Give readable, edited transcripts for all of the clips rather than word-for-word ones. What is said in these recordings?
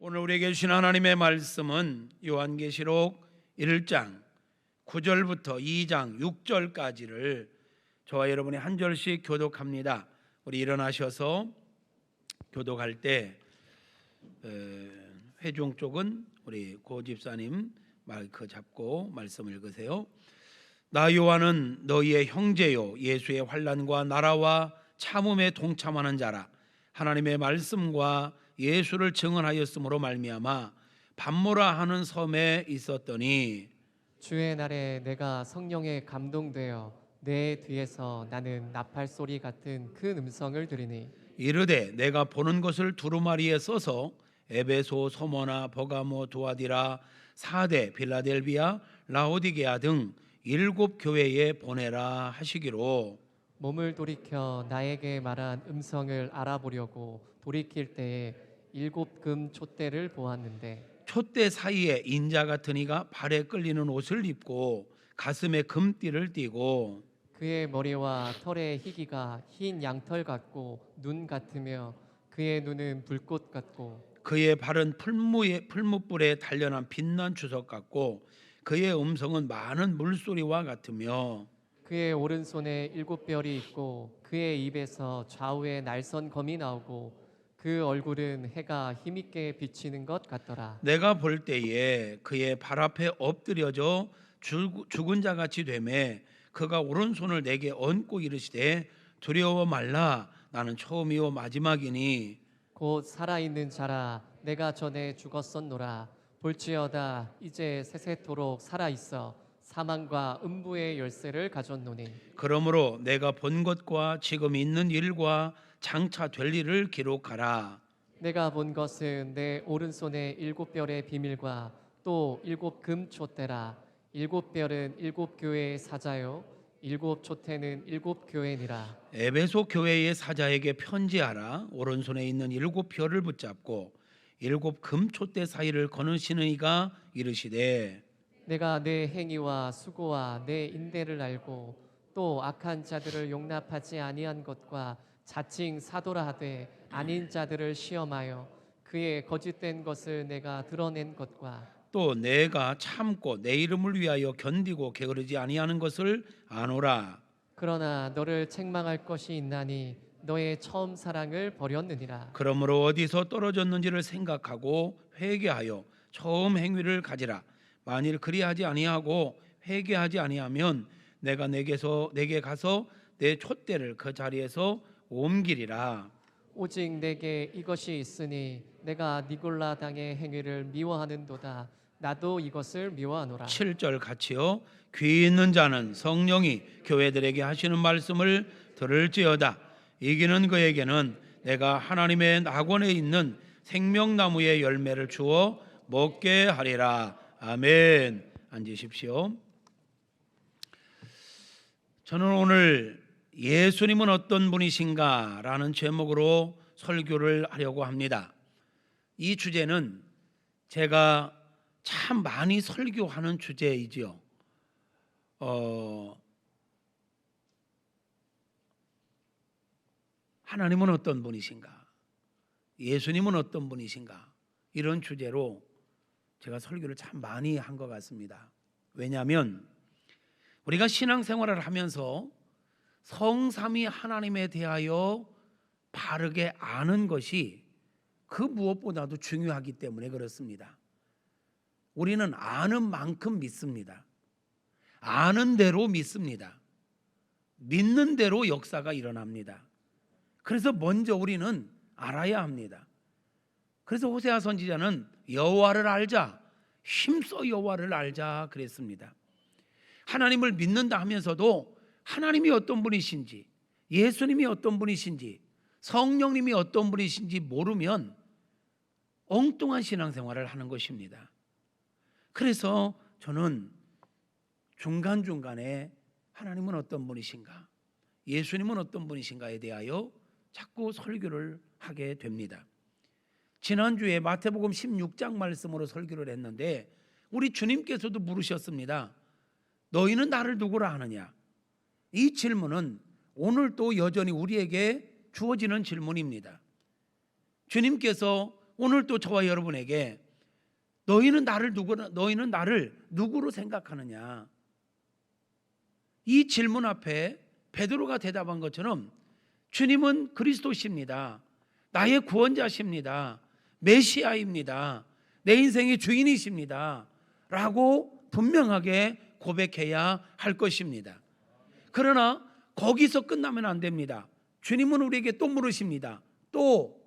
오늘 우리에게 주신 하나님의 말씀은 요한계시록 1장 9절부터 2장 6절까지를 저와 여러분이 한 절씩 교독합니다. 우리 일어나셔서 교독할 때 회중 쪽은 우리 고 집사님 마이크 잡고 말씀 읽으세요. 나 요한은 너희의 형제요 예수의 환난과 나라와 참음에 동참하는 자라. 하나님의 말씀과 예수를 증언하였으므로 말미암아 밤모라 하는 섬에 있었더니 주의 날에 내가 성령에 감동되어 내 뒤에서 나는 나팔 소리 같은 큰 음성을 들으니 이르되 내가 보는 것을 두루마리에 써서 에베소, 소모나, 버가모, 두아디라, 사대, 빌라델비아, 라오디게아 등 7 교회에 보내라 하시기로. 몸을 돌이켜 나에게 말한 음성을 알아보려고 돌이킬 때에 7 금 촛대를 보았는데 촛대 사이에 인자 같은 이가 발에 끌리는 옷을 입고 가슴에 금띠를 띠고 그의 머리와 털의 희기가 흰 양털 같고 눈 같으며 그의 눈은 불꽃 같고 그의 발은 풀무불에 단련한 빛난 주석 같고 그의 음성은 많은 물소리와 같으며 그의 오른손에 7 별이 있고 그의 입에서 좌우에 날선 검이 나오고 그 얼굴은 해가 힘있게 비치는 것 같더라. 내가 볼 때에 그의 발 앞에 엎드려져 죽은 자같이 되매 그가 오른손을 내게 얹고 이르시되 두려워 말라 나는 처음이요 마지막이니 곧 살아있는 자라 내가 전에 죽었었노라. 볼지어다 이제 세세토록 살아있어 사망과 음부의 열쇠를 가졌노니 그러므로 내가 본 것과 지금 있는 일과 장차 될 일을 기록하라. 내가 본 것은 내 오른손에 7 별의 비밀과 또 7 금 촛대라. 7 별은 7 교회의 사자요 7 촛대는 7 교회니라. 에베소 교회의 사자에게 편지하라. 오른손에 있는 7 별을 붙잡고 7 금촛대 사이를 거느시는 이가 이르시되 내가 내 행위와 수고와 내 인대를 알고 또 악한 자들을 용납하지 아니한 것과 자칭 사도라 하되 아닌 자들을 시험하여 그의 거짓된 것을 내가 드러낸 것과 또 내가 참고 내 이름을 위하여 견디고 게으르지 아니하는 것을 아노라. 그러나 너를 책망할 것이 있나니 너의 처음 사랑을 버렸느니라. 그러므로 어디서 떨어졌는지를 생각하고 회개하여 처음 행위를 가지라. 만일 그리하지 아니하고 회개하지 아니하면 내가 내게 가서 내 촛대를 그 자리에서 옮기리라. 오직 내게 이것이 있으니 내가 니골라 당의 행위를 미워하는도다. 나도 이것을 미워하노라. 7절 같이요. 귀 있는 자는 성령이 교회들에게 하시는 말씀을 들을지어다. 이기는 그에게는 내가 하나님의 낙원에 있는 생명나무의 열매를 주어 먹게 하리라. 아멘. 앉으십시오. 저는 오늘 예수님은 어떤 분이신가 라는 제목으로 설교를 하려고 합니다. 이 주제는 제가 참 많이 설교하는 주제이지요. 하나님은 어떤 분이신가? 예수님은 어떤 분이신가? 이런 주제로 제가 설교를 참 많이 한 것 같습니다. 왜냐하면 우리가 신앙생활을 하면서 성삼위 하나님에 대하여 바르게 아는 것이 그 무엇보다도 중요하기 때문에 그렇습니다. 우리는 아는 만큼 믿습니다. 아는 대로 믿습니다. 믿는 대로 역사가 일어납니다. 그래서 먼저 우리는 알아야 합니다. 그래서 호세아 선지자는 여호와를 알자, 힘써 여호와를 알자 그랬습니다. 하나님을 믿는다 하면서도 하나님이 어떤 분이신지, 예수님이 어떤 분이신지, 성령님이 어떤 분이신지 모르면 엉뚱한 신앙생활을 하는 것입니다. 그래서 저는 중간중간에 하나님은 어떤 분이신가, 예수님은 어떤 분이신가에 대하여 자꾸 설교를 하게 됩니다. 지난주에 마태복음 16장 말씀으로 설교를 했는데 우리 주님께서도 물으셨습니다. 너희는 나를 누구라 하느냐? 이 질문은 오늘 또 여전히 우리에게 주어지는 질문입니다. 주님께서 오늘 또 저와 여러분에게 너희는 나를 누구로 생각하느냐? 이 질문 앞에 베드로가 대답한 것처럼 주님은 그리스도십니다. 나의 구원자십니다. 메시아입니다. 내 인생의 주인이십니다. 라고 분명하게 고백해야 할 것입니다. 그러나 거기서 끝나면 안 됩니다. 주님은 우리에게 또 물으십니다. 또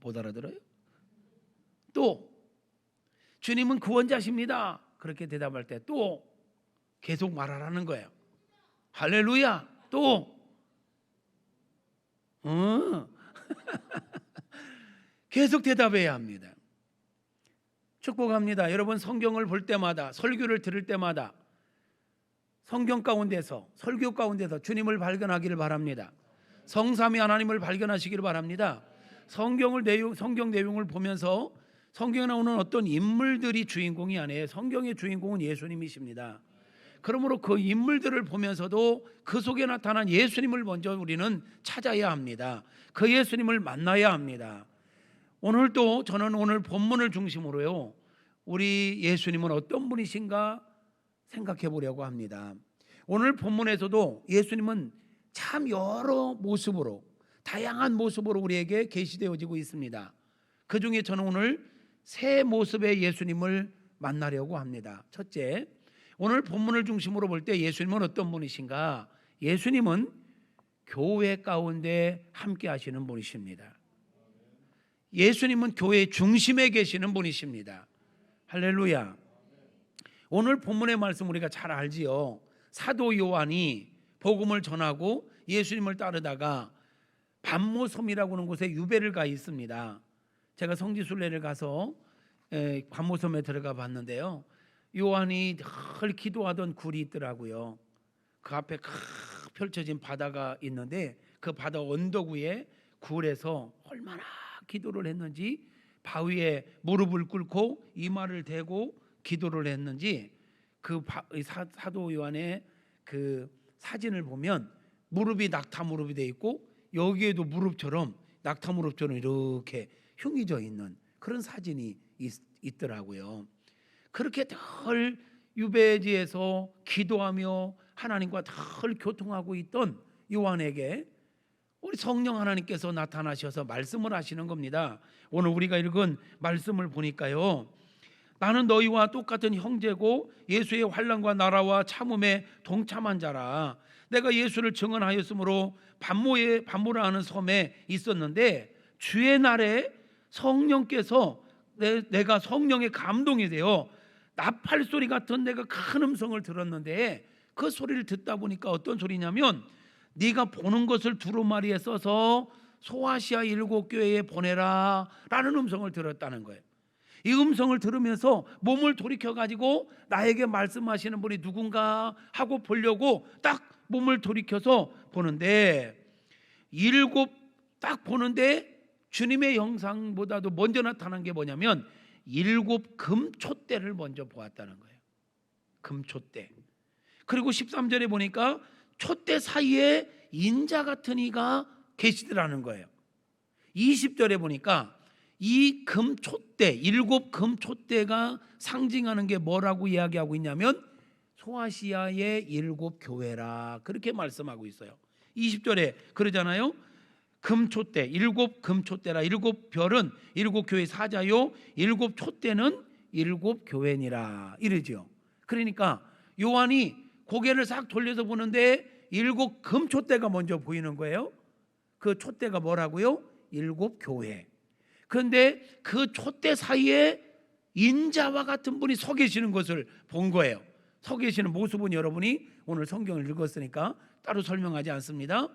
못 알아들어요? 또 주님은 구원자십니다. 그렇게 대답할 때 또 계속 말하라는 거예요. 할렐루야. 또 계속 대답해야 합니다. 축복합니다. 여러분, 성경을 볼 때마다, 설교를 들을 때마다 성경 가운데서, 설교 가운데서 주님을 발견하기를 바랍니다. 성삼위 하나님을 발견하시기를 바랍니다. 성경 내용을 보면서 성경에 나오는 어떤 인물들이 주인공이 아니에요. 성경의 주인공은 예수님이십니다. 그러므로 그 인물들을 보면서도 그 속에 나타난 예수님을 먼저 우리는 찾아야 합니다. 그 예수님을 만나야 합니다. 오늘도 저는 오늘 본문을 중심으로요, 우리 예수님은 어떤 분이신가 생각해 보려고 합니다. 오늘 본문에서도 예수님은 참 여러 모습으로, 다양한 모습으로 우리에게 계시되어지고 있습니다. 그 중에 저는 오늘 세 모습의 예수님을 만나려고 합니다. 첫째, 오늘 본문을 중심으로 볼 때 예수님은 어떤 분이신가? 예수님은 교회 가운데 함께 하시는 분이십니다. 예수님은 교회의 중심에 계시는 분이십니다. 할렐루야. 오늘 본문의 말씀 우리가 잘 알지요. 사도 요한이 복음을 전하고 예수님을 따르다가 반모섬이라고 하는 곳에 유배를 가 있습니다. 제가 성지순례를 가서 반모섬에 들어가 봤는데요, 요한이 늘 기도하던 굴이 있더라고요. 그 앞에 펼쳐진 바다가 있는데 그 바다 언덕 위에 굴에서 얼마나 기도를 했는지, 바위에 무릎을 꿇고 이마를 대고 기도를 했는지, 그 사도 요한의 그 사진을 보면 무릎이 낙타 무릎이 돼 있고 여기에도 무릎처럼, 낙타 무릎처럼 이렇게 흉이 져 있는 그런 사진이 있더라고요. 그렇게 늘 유배지에서 기도하며 하나님과 늘 교통하고 있던 요한에게 우리 성령 하나님께서 나타나셔서 말씀을 하시는 겁니다. 오늘 우리가 읽은 말씀을 보니까요, 나는 너희와 똑같은 형제고 예수의 환난과 나라와 참음에 동참한 자라. 내가 예수를 증언하였으므로 반모라 하는 섬에 있었는데 주의 날에 성령께서 내가 성령의 감동이 되어 나팔 소리 같은 내가 큰 음성을 들었는데, 그 소리를 듣다 보니까 어떤 소리냐면, 네가 보는 것을 두루마리에 써서 소아시아 7교회에 보내라 라는 음성을 들었다는 거예요. 이 음성을 들으면서 몸을 돌이켜 가지고 나에게 말씀하시는 분이 누군가 하고 보려고 딱 몸을 돌이켜서 보는데, 딱 보는데 주님의 형상보다도 먼저 나타난 게 뭐냐면 7 금촛대를 먼저 보았다는 거예요. 금촛대. 그리고 13절에 보니까 촛대 사이에 인자 같은 이가 계시더라는 거예요. 20절에 보니까 이 금촛대, 7 금촛대가 상징하는 게 뭐라고 이야기하고 있냐면 소아시아의 7 교회라, 그렇게 말씀하고 있어요. 20절에 그러잖아요. 금촛대, 7 금촛대라. 7 별은 7 교회 사자요, 7 촛대는 7 교회니라 이러죠. 그러니까 요한이 고개를 싹 돌려서 보는데 7 금촛대가 먼저 보이는 거예요. 그 촛대가 뭐라고요? 7 교회. 그런데 그 촛대 사이에 인자와 같은 분이 서 계시는 것을 본 거예요. 서 계시는 모습은 여러분이 오늘 성경을 읽었으니까 따로 설명하지 않습니다.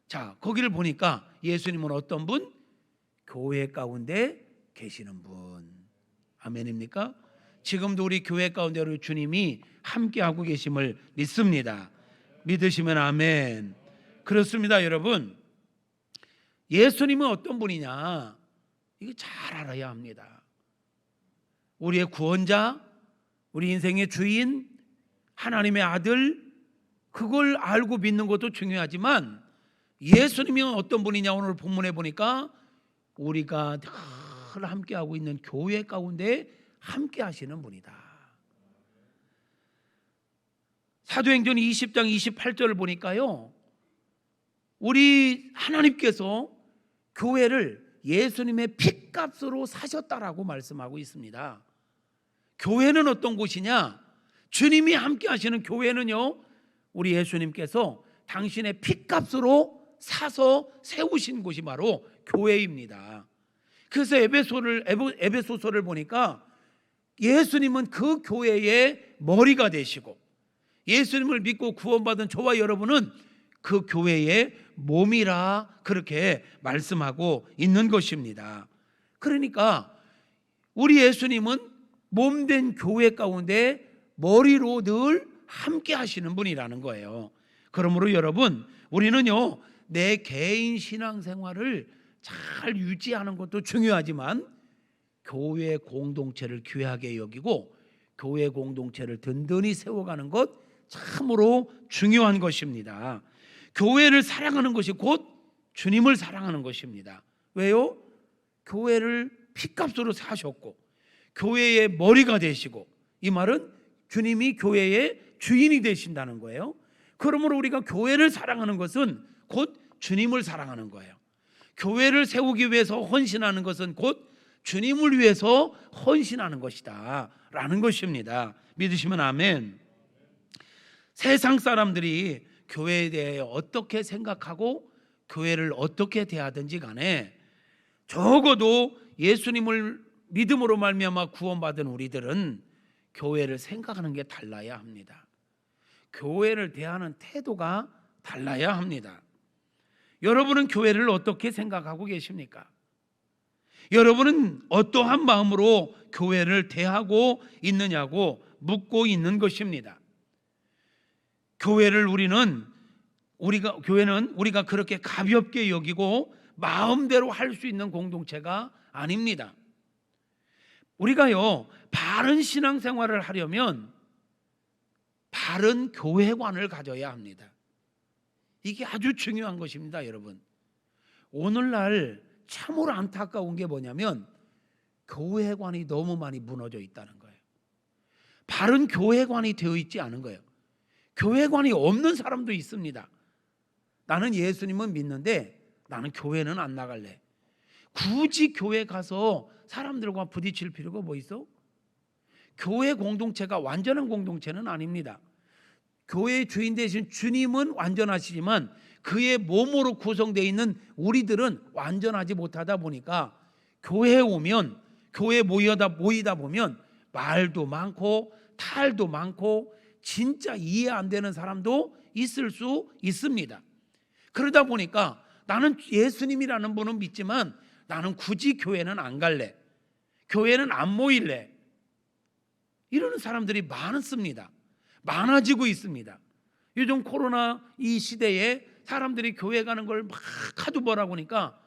자, 거기를 보니까 예수님은 어떤 분? 교회 가운데 계시는 분. 아멘입니까? 지금도 우리 교회 가운데 우리 주님이 함께하고 계심을 믿습니다. 믿으시면 아멘. 그렇습니다. 여러분, 예수님은 어떤 분이냐, 이거 잘 알아야 합니다. 우리의 구원자, 우리 인생의 주인, 하나님의 아들, 그걸 알고 믿는 것도 중요하지만 예수님이 어떤 분이냐, 오늘 본문에 보니까 우리가 늘 함께하고 있는 교회 가운데 함께 하시는 분이다. 사도행전 20장 28절을 보니까요, 우리 하나님께서 교회를 예수님의 핏값으로 사셨다라고 말씀하고 있습니다. 교회는 어떤 곳이냐? 주님이 함께 하시는 교회는요, 우리 예수님께서 당신의 핏값으로 사서 세우신 곳이 바로 교회입니다. 그래서 에베소서를 보니까 예수님은 그 교회의 머리가 되시고, 예수님을 믿고 구원받은 저와 여러분은 그 교회의 몸이라 그렇게 말씀하고 있는 것입니다. 그러니까 우리 예수님은 몸된 교회 가운데 머리로 늘 함께 하시는 분이라는 거예요. 그러므로 여러분, 우리는요, 내 개인 신앙생활을 잘 유지하는 것도 중요하지만 교회 공동체를 귀하게 여기고 교회 공동체를 든든히 세워가는 것 참으로 중요한 것입니다. 교회를 사랑하는 것이 곧 주님을 사랑하는 것입니다. 왜요? 교회를 핏값으로 사셨고 교회의 머리가 되시고, 이 말은 주님이 교회의 주인이 되신다는 거예요. 그러므로 우리가 교회를 사랑하는 것은 곧 주님을 사랑하는 거예요. 교회를 세우기 위해서 헌신하는 것은 곧 주님을 위해서 헌신하는 것이다 라는 것입니다. 믿으시면 아멘. 세상 사람들이 교회에 대해 어떻게 생각하고 교회를 어떻게 대하든지 간에 적어도 예수님을 믿음으로 말미암아 구원받은 우리들은 교회를 생각하는 게 달라야 합니다. 교회를 대하는 태도가 달라야 합니다. 여러분은 교회를 어떻게 생각하고 계십니까? 여러분은 어떠한 마음으로 교회를 대하고 있느냐고 묻고 있는 것입니다. 교회는 우리가 그렇게 가볍게 여기고 마음대로 할 수 있는 공동체가 아닙니다. 우리가요, 바른 신앙생활을 하려면 바른 교회관을 가져야 합니다. 이게 아주 중요한 것입니다, 여러분. 오늘날 참으로 안타까운 게 뭐냐면 교회관이 너무 많이 무너져 있다는 거예요. 바른 교회관이 되어 있지 않은 거예요. 교회관이 없는 사람도 있습니다. 나는 예수님은 믿는데 나는 교회는 안 나갈래. 굳이 교회 가서 사람들과 부딪힐 필요가 뭐 있어? 교회 공동체가 완전한 공동체는 아닙니다. 교회의 주인 되신 주님은 완전하시지만 그의 몸으로 구성되어 있는 우리들은 완전하지 못하다 보니까 교회에 오면, 교회에 모이다 보면 말도 많고 탈도 많고 진짜 이해 안 되는 사람도 있을 수 있습니다. 그러다 보니까 나는 예수님이라는 분은 믿지만 나는 굳이 교회는 안 갈래, 교회는 안 모일래, 이러는 사람들이 많습니다. 많아지고 있습니다. 요즘 코로나 이 시대에 사람들이 교회 가는 걸 막 하도 뭐라 보니까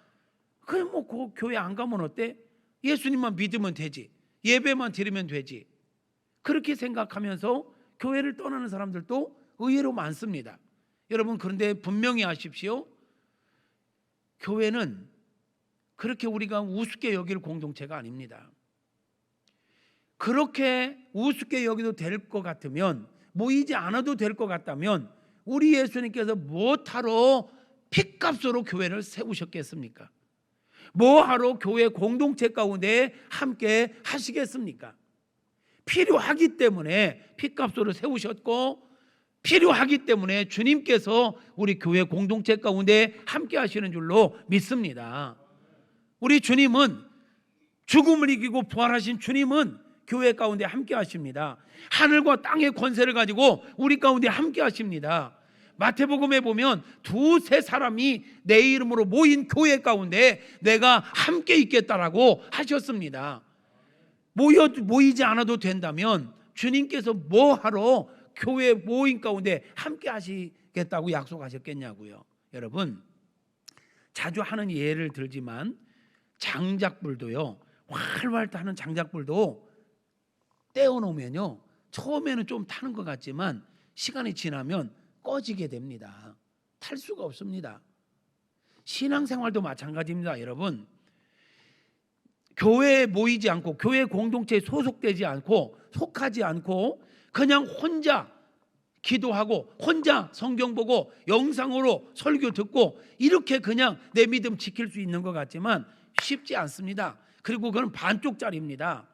그냥 뭐 그 교회 안 가면 어때? 예수님만 믿으면 되지, 예배만 드리면 되지, 그렇게 생각하면서 교회를 떠나는 사람들도 의외로 많습니다. 여러분, 그런데 분명히 아십시오. 교회는 그렇게 우리가 우습게 여길 공동체가 아닙니다. 그렇게 우습게 여기도 될 것 같으면, 모이지 않아도 될 것 같다면 우리 예수님께서 뭐하러 핏값으로 교회를 세우셨겠습니까? 뭐하러 교회 공동체 가운데 함께 하시겠습니까? 필요하기 때문에 핏값으로 세우셨고, 필요하기 때문에 주님께서 우리 교회 공동체 가운데 함께 하시는 줄로 믿습니다. 우리 주님은, 죽음을 이기고 부활하신 주님은 교회 가운데 함께 하십니다. 하늘과 땅의 권세를 가지고 우리 가운데 함께 하십니다. 마태복음에 보면 두세 사람이 내 이름으로 모인 교회 가운데 내가 함께 있겠다라고 하셨습니다. 모이지 않아도 된다면 주님께서 뭐하러 교회 모임 가운데 함께 하시겠다고 약속하셨겠냐고요. 여러분, 자주 하는 예를 들지만 장작불도요, 활활 타는 장작불도 떼어놓으면요, 처음에는 좀 타는 것 같지만 시간이 지나면 꺼지게 됩니다. 탈 수가 없습니다. 신앙생활도 마찬가지입니다. 여러분, 교회에 모이지 않고 교회 공동체에 소속되지 않고 속하지 않고 그냥 혼자 기도하고 혼자 성경 보고 영상으로 설교 듣고 이렇게 그냥 내 믿음 지킬 수 있는 것 같지만 쉽지 않습니다. 그리고 그건 반쪽짜리입니다.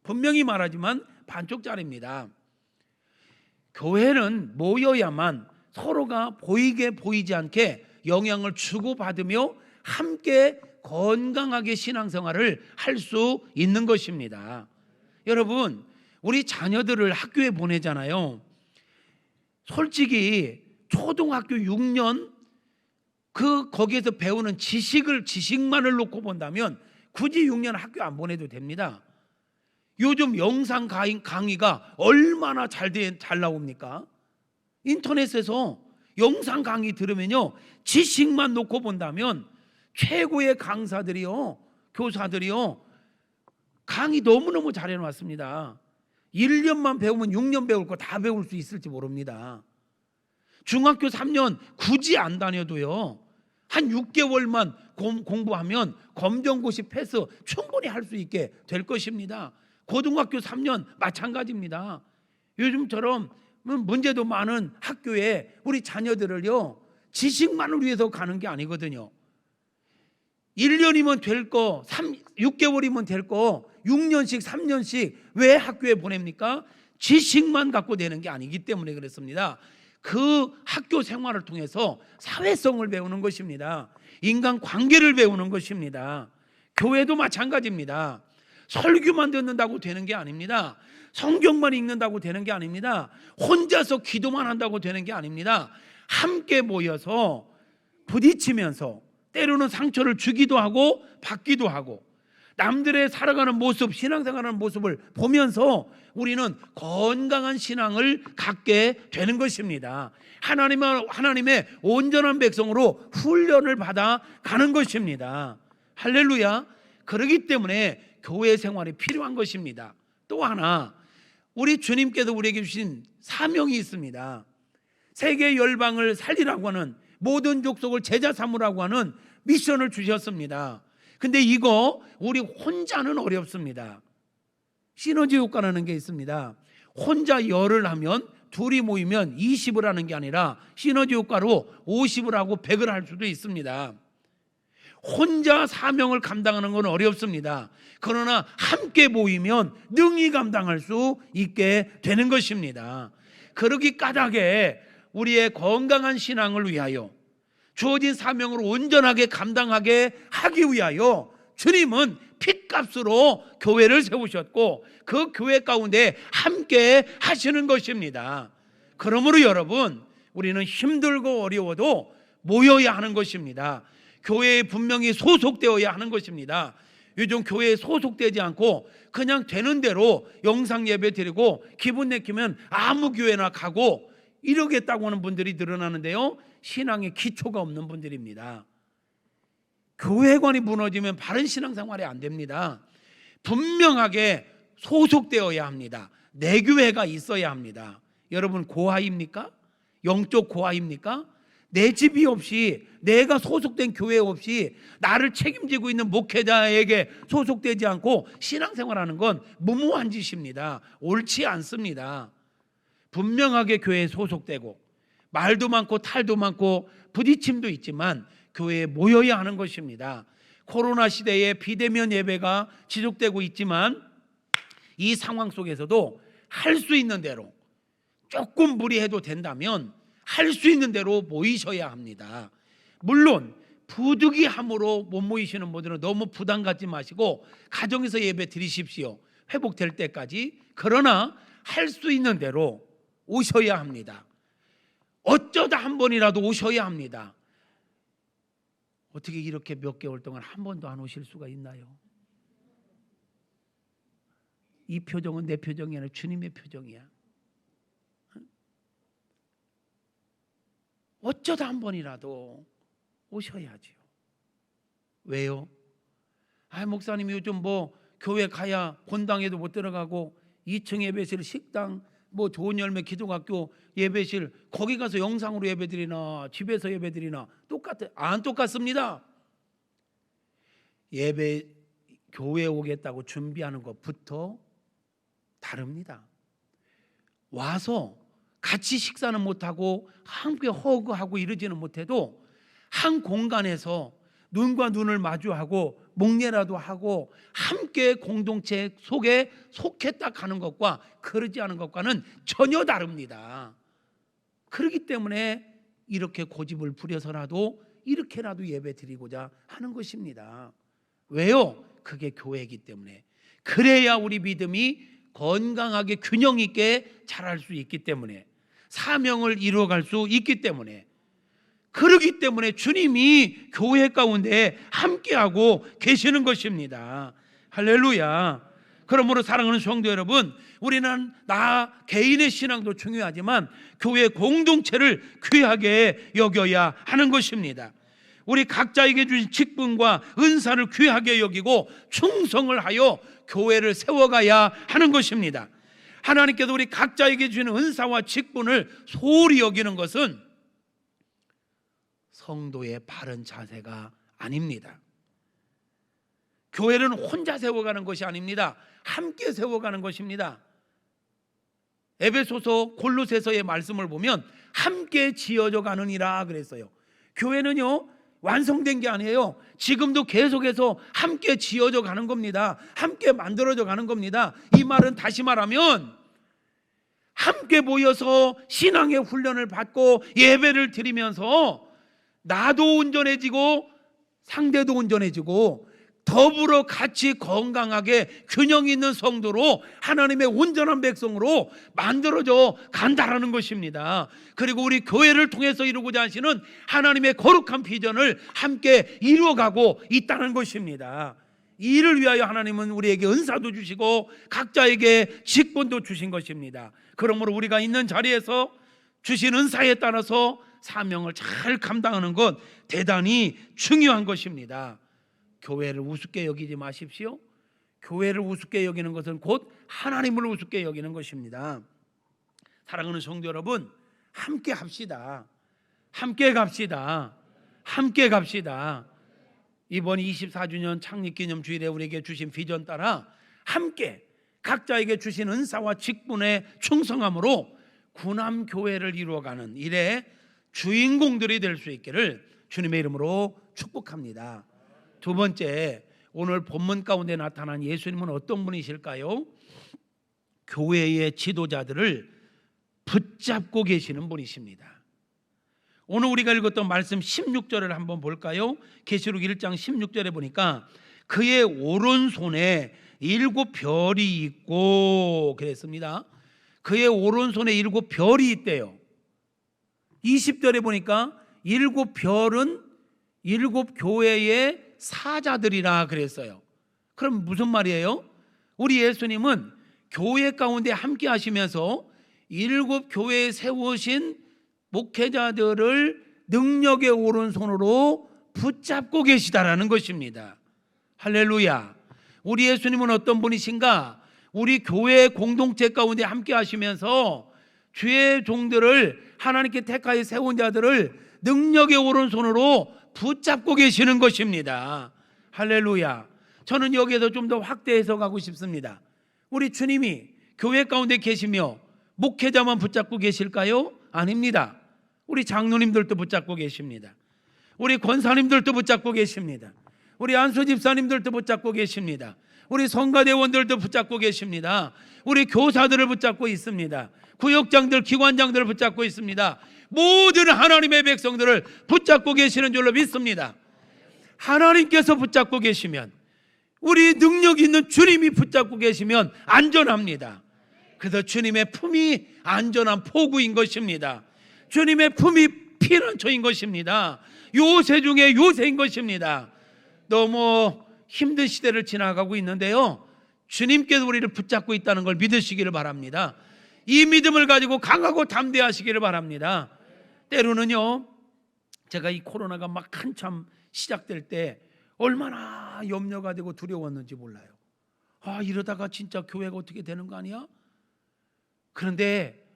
분명히 말하지만 반쪽짜리입니다. 교회는 모여야만 서로가 보이게 보이지 않게 영향을 주고받으며 함께 건강하게 신앙생활을 할 수 있는 것입니다. 여러분, 우리 자녀들을 학교에 보내잖아요. 솔직히 초등학교 6년 거기에서 배우는 지식만을 놓고 본다면 굳이 6년 학교 안 보내도 됩니다. 요즘 영상 강의가 얼마나 잘 나옵니까? 인터넷에서 영상 강의 들으면요, 지식만 놓고 본다면 최고의 강사들이요, 교사들이요, 강의 너무너무 잘 해놨습니다. 1년만 배우면 6년 배울 거 다 배울 수 있을지 모릅니다. 중학교 3년 굳이 안 다녀도요, 한 6개월만 공부하면 검정고시 패스 충분히 할 수 있게 될 것입니다. 고등학교 3년 마찬가지입니다. 요즘처럼 문제도 많은 학교에 우리 자녀들을요, 지식만을 위해서 가는 게 아니거든요. 1년이면 될 거, 6개월이면 될 거 6년씩 3년씩 왜 학교에 보냅니까? 지식만 갖고 되는 게 아니기 때문에 그렇습니다. 그 학교 생활을 통해서 사회성을 배우는 것입니다. 인간 관계를 배우는 것입니다. 교회도 마찬가지입니다. 설교만 듣는다고 되는 게 아닙니다. 성경만 읽는다고 되는 게 아닙니다. 혼자서 기도만 한다고 되는 게 아닙니다. 함께 모여서 부딪히면서 때로는 상처를 주기도 하고 받기도 하고 남들의 살아가는 모습, 신앙생활하는 모습을 보면서 우리는 건강한 신앙을 갖게 되는 것입니다. 하나님의 온전한 백성으로 훈련을 받아 가는 것입니다. 할렐루야. 그렇기 때문에 교회 생활이 필요한 것입니다. 또 하나, 우리 주님께서 우리에게 주신 사명이 있습니다. 세계 열방을 살리라고 하는, 모든 족속을 제자 삼으라고 하는 미션을 주셨습니다. 근데 이거 우리 혼자는 어렵습니다. 시너지 효과라는 게 있습니다. 혼자 열을 하면 둘이 모이면 20을 하는 게 아니라 시너지 효과로 50을 하고 100을 할 수도 있습니다. 혼자 사명을 감당하는 건 어렵습니다. 그러나 함께 모이면 능히 감당할 수 있게 되는 것입니다. 그러기 까닭에 우리의 건강한 신앙을 위하여 주어진 사명을 온전하게 감당하게 하기 위하여 주님은 핏값으로 교회를 세우셨고 그 교회 가운데 함께 하시는 것입니다. 그러므로 여러분, 우리는 힘들고 어려워도 모여야 하는 것입니다. 교회에 분명히 소속되어야 하는 것입니다. 요즘 교회에 소속되지 않고 그냥 되는 대로 영상 예배 드리고 기분 내키면 아무 교회나 가고 이러겠다고 하는 분들이 늘어나는데요, 신앙의 기초가 없는 분들입니다. 교회관이 무너지면 바른 신앙생활이 안 됩니다. 분명하게 소속되어야 합니다. 내 교회가 있어야 합니다. 여러분, 고아입니까? 영적 고아입니까? 내 집이 없이, 내가 소속된 교회 없이 나를 책임지고 있는 목회자에게 소속되지 않고 신앙생활하는 건 무모한 짓입니다. 옳지 않습니다. 분명하게 교회에 소속되고 말도 많고 탈도 많고 부딪힘도 있지만 교회에 모여야 하는 것입니다. 코로나 시대에 비대면 예배가 지속되고 있지만 이 상황 속에서도 할 수 있는 대로, 조금 무리해도 된다면 할 수 있는 대로 모이셔야 합니다. 물론 부득이함으로 못 모이시는 분들은 너무 부담 갖지 마시고 가정에서 예배 드리십시오. 회복될 때까지. 그러나 할 수 있는 대로 오셔야 합니다. 어쩌다 한 번이라도 오셔야 합니다. 어떻게 이렇게 몇 개월 동안 한 번도 안 오실 수가 있나요? 이 표정은 내 표정이 아니라 주님의 표정이야. 어쩌다 한 번이라도 오셔야지요. 왜요? 목사님이 요즘 뭐 교회 가야 본당에도 못 들어가고 2층 예배실, 식당, 뭐 좋은 열매 기독학교 예배실, 거기 가서 영상으로 예배드리나 집에서 예배드리나 안 똑같습니다. 예배 교회 오겠다고 준비하는 것부터 다릅니다. 와서 같이 식사는 못하고 함께 허그하고 이러지는 못해도 한 공간에서 눈과 눈을 마주하고 목례라도 하고 함께 공동체 속에 속했다 하는 것과 그러지 않은 것과는 전혀 다릅니다. 그렇기 때문에 이렇게 고집을 부려서라도 이렇게라도 예배 드리고자 하는 것입니다. 왜요? 그게 교회이기 때문에. 그래야 우리 믿음이 건강하게 균형 있게 자랄 수 있기 때문에, 사명을 이루어갈 수 있기 때문에, 그러기 때문에 주님이 교회 가운데 함께하고 계시는 것입니다. 할렐루야. 그러므로 사랑하는 성도 여러분, 우리는 나 개인의 신앙도 중요하지만 교회 공동체를 귀하게 여겨야 하는 것입니다. 우리 각자에게 주신 직분과 은사를 귀하게 여기고 충성을 하여 교회를 세워가야 하는 것입니다. 하나님께서 우리 각자에게 주는 은사와 직분을 소홀히 여기는 것은 성도의 바른 자세가 아닙니다. 교회는 혼자 세워가는 것이 아닙니다. 함께 세워가는 것입니다. 에베소서 골로새서의 말씀을 보면 함께 지어져 가느니라 그랬어요. 교회는요 완성된 게 아니에요. 지금도 계속해서 함께 지어져 가는 겁니다. 함께 만들어져 가는 겁니다. 이 말은 다시 말하면 함께 모여서 신앙의 훈련을 받고 예배를 드리면서 나도 온전해지고 상대도 온전해지고 더불어 같이 건강하게 균형 있는 성도로 하나님의 온전한 백성으로 만들어져 간다라는 것입니다. 그리고 우리 교회를 통해서 이루고자 하시는 하나님의 거룩한 비전을 함께 이루어가고 있다는 것입니다. 이 일을 위하여 하나님은 우리에게 은사도 주시고 각자에게 직분도 주신 것입니다. 그러므로 우리가 있는 자리에서 주신 은사에 따라서 사명을 잘 감당하는 것 대단히 중요한 것입니다. 교회를 우습게 여기지 마십시오. 교회를 우습게 여기는 것은 곧 하나님을 우습게 여기는 것입니다. 사랑하는 성도 여러분, 함께 합시다. 함께 갑시다. 함께 갑시다. 이번 24주년 창립기념 주일에 우리에게 주신 비전 따라 함께 각자에게 주신 은사와 직분에 충성함으로 구남교회를 이루어가는 일에 주인공들이 될 수 있기를 주님의 이름으로 축복합니다. 두 번째, 오늘 본문 가운데 나타난 예수님은 어떤 분이실까요? 교회의 지도자들을 붙잡고 계시는 분이십니다. 오늘 우리가 읽었던 말씀 16절을 한번 볼까요? 계시록 1장 16절에 보니까 그의 오른손에 7별이 있고 그랬습니다. 그의 오른손에 7별이 있대요. 20절에 보니까 7별은 7교회의 사자들이라 그랬어요. 그럼 무슨 말이에요? 우리 예수님은 교회 가운데 함께 하시면서 7교회에 세우신 목회자들을 능력의 오른손으로 붙잡고 계시다라는 것입니다. 할렐루야. 우리 예수님은 어떤 분이신가? 우리 교회 공동체 가운데 함께 하시면서 주의 종들을 하나님께 택하여 세운 자들을 능력의 오른손으로 붙잡고 계시는 것입니다. 할렐루야. 저는 여기에서 좀 더 확대해서 가고 싶습니다. 우리 주님이 교회 가운데 계시며 목회자만 붙잡고 계실까요? 아닙니다. 우리 장로님들도 붙잡고 계십니다. 우리 권사님들도 붙잡고 계십니다. 우리 안수 집사님들도 붙잡고 계십니다. 우리 성가대원들도 붙잡고 계십니다. 우리 교사들을 붙잡고 있습니다. 구역장들, 기관장들을 붙잡고 있습니다. 모든 하나님의 백성들을 붙잡고 계시는 줄로 믿습니다. 하나님께서 붙잡고 계시면, 우리 능력 있는 주님이 붙잡고 계시면 안전합니다. 그래서 주님의 품이 안전한 포구인 것입니다. 주님의 품이 피난처인 것입니다. 요새 중에 요새인 것입니다. 너무 힘든 시대를 지나가고 있는데요, 주님께서 우리를 붙잡고 있다는 걸 믿으시기를 바랍니다. 이 믿음을 가지고 강하고 담대하시기를 바랍니다. 때로는요, 제가 이 코로나가 막 한참 시작될 때 얼마나 염려가 되고 두려웠는지 몰라요. 이러다가 진짜 교회가 어떻게 되는 거 아니야? 그런데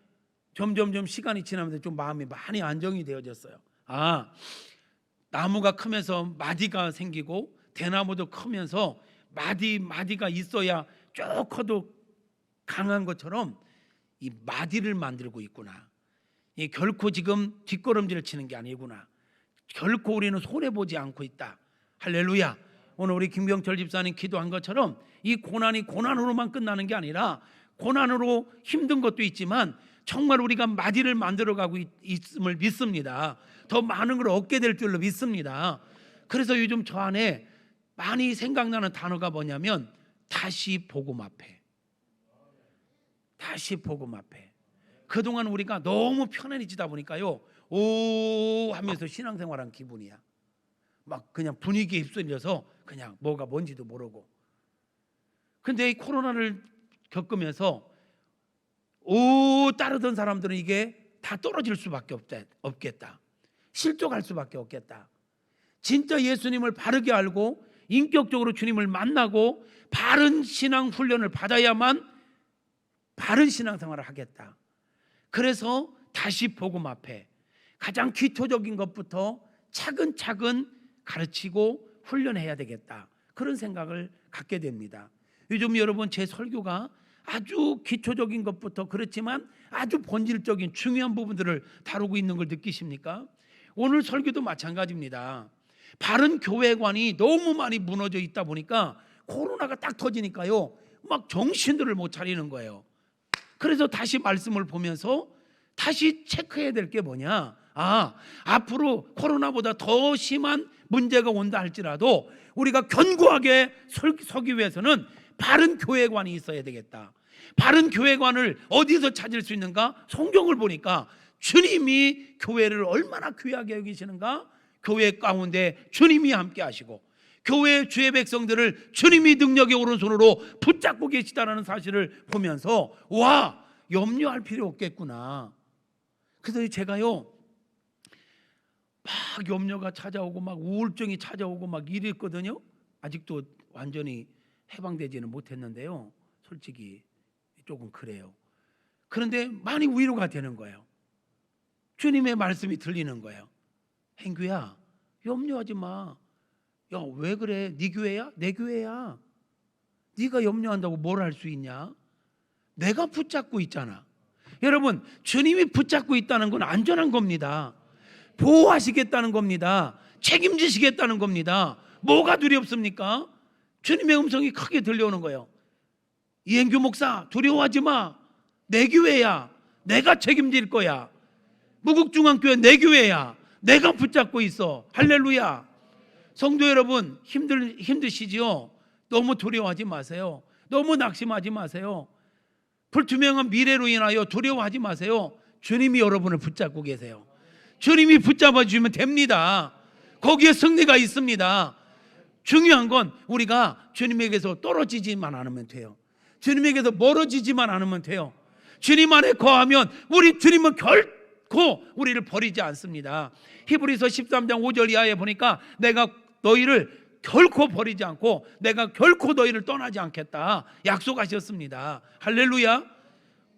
점점 시간이 지나면서 좀 마음이 많이 안정이 되어졌어요. 나무가 크면서 마디가 생기고 대나무도 크면서 마디가 있어야 쭉 커도 강한 것처럼 이 마디를 만들고 있구나. 이 결코 지금 뒷걸음질을 치는 게 아니구나. 결코 우리는 손해보지 않고 있다. 할렐루야. 오늘 우리 김병철 집사님 기도한 것처럼 이 고난이 고난으로만 끝나는 게 아니라 고난으로 힘든 것도 있지만 정말 우리가 마디를 만들어가고 있음을 믿습니다. 더 많은 걸 얻게 될 줄로 믿습니다. 그래서 요즘 저 안에 많이 생각나는 단어가 뭐냐면 다시 복음 앞에. 다시 복음 앞에. 그동안 우리가 너무 편안해지다 보니까요, 오 하면서 신앙생활한 기분이야. 막 그냥 분위기에 휩쓸려서 그냥 뭐가 뭔지도 모르고. 근데 이 코로나를 겪으면서 오 따르던 사람들은 이게 다 떨어질 수밖에 없겠다. 실족할 수밖에 없겠다. 진짜 예수님을 바르게 알고 인격적으로 주님을 만나고 바른 신앙 훈련을 받아야만 바른 신앙생활을 하겠다. 그래서 다시 복음 앞에 가장 기초적인 것부터 차근차근 가르치고 훈련해야 되겠다. 그런 생각을 갖게 됩니다. 요즘 여러분 제 설교가 아주 기초적인 것부터 그렇지만 아주 본질적인 중요한 부분들을 다루고 있는 걸 느끼십니까? 오늘 설교도 마찬가지입니다. 바른 교회관이 너무 많이 무너져 있다 보니까 코로나가 딱 터지니까요, 막 정신들을 못 차리는 거예요. 그래서 다시 말씀을 보면서 다시 체크해야 될 게 뭐냐? 앞으로 코로나보다 더 심한 문제가 온다 할지라도 우리가 견고하게 서기 위해서는 바른 교회관이 있어야 되겠다. 바른 교회관을 어디서 찾을 수 있는가? 성경을 보니까 주님이 교회를 얼마나 귀하게 여기시는가? 교회 가운데 주님이 함께 하시고 교회의 주의 백성들을 주님이 능력의 오른손으로 붙잡고 계시다는 사실을 보면서 와, 염려할 필요 없겠구나. 그래서 제가요 막 염려가 찾아오고 막 우울증이 찾아오고 막 이랬거든요. 아직도 완전히 해방되지는 못했는데요. 솔직히 조금 그래요. 그런데 많이 위로가 되는 거예요. 주님의 말씀이 들리는 거예요. 행규야, 염려하지 마. 야, 왜 그래? 네 교회야? 내 교회야. 네가 염려한다고 뭘 할 수 있냐? 내가 붙잡고 있잖아. 여러분, 주님이 붙잡고 있다는 건 안전한 겁니다. 보호하시겠다는 겁니다. 책임지시겠다는 겁니다. 뭐가 두렵습니까? 주님의 음성이 크게 들려오는 거예요. 이행규 목사, 두려워하지 마. 내 교회야. 내가 책임질 거야. 무국중앙교회 내 교회야. 내가 붙잡고 있어. 할렐루야. 성도 여러분, 힘드시지요? 너무 두려워하지 마세요. 너무 낙심하지 마세요. 불투명한 미래로 인하여 두려워하지 마세요. 주님이 여러분을 붙잡고 계세요. 주님이 붙잡아 주시면 됩니다. 거기에 승리가 있습니다. 중요한 건 우리가 주님에게서 떨어지지만 않으면 돼요. 주님에게서 멀어지지만 않으면 돼요. 주님 안에 거하면 우리 주님은 결코 우리를 버리지 않습니다. 히브리서 13장 5절 이하에 보니까 내가 너희를 결코 버리지 않고 내가 결코 너희를 떠나지 않겠다 약속하셨습니다. 할렐루야.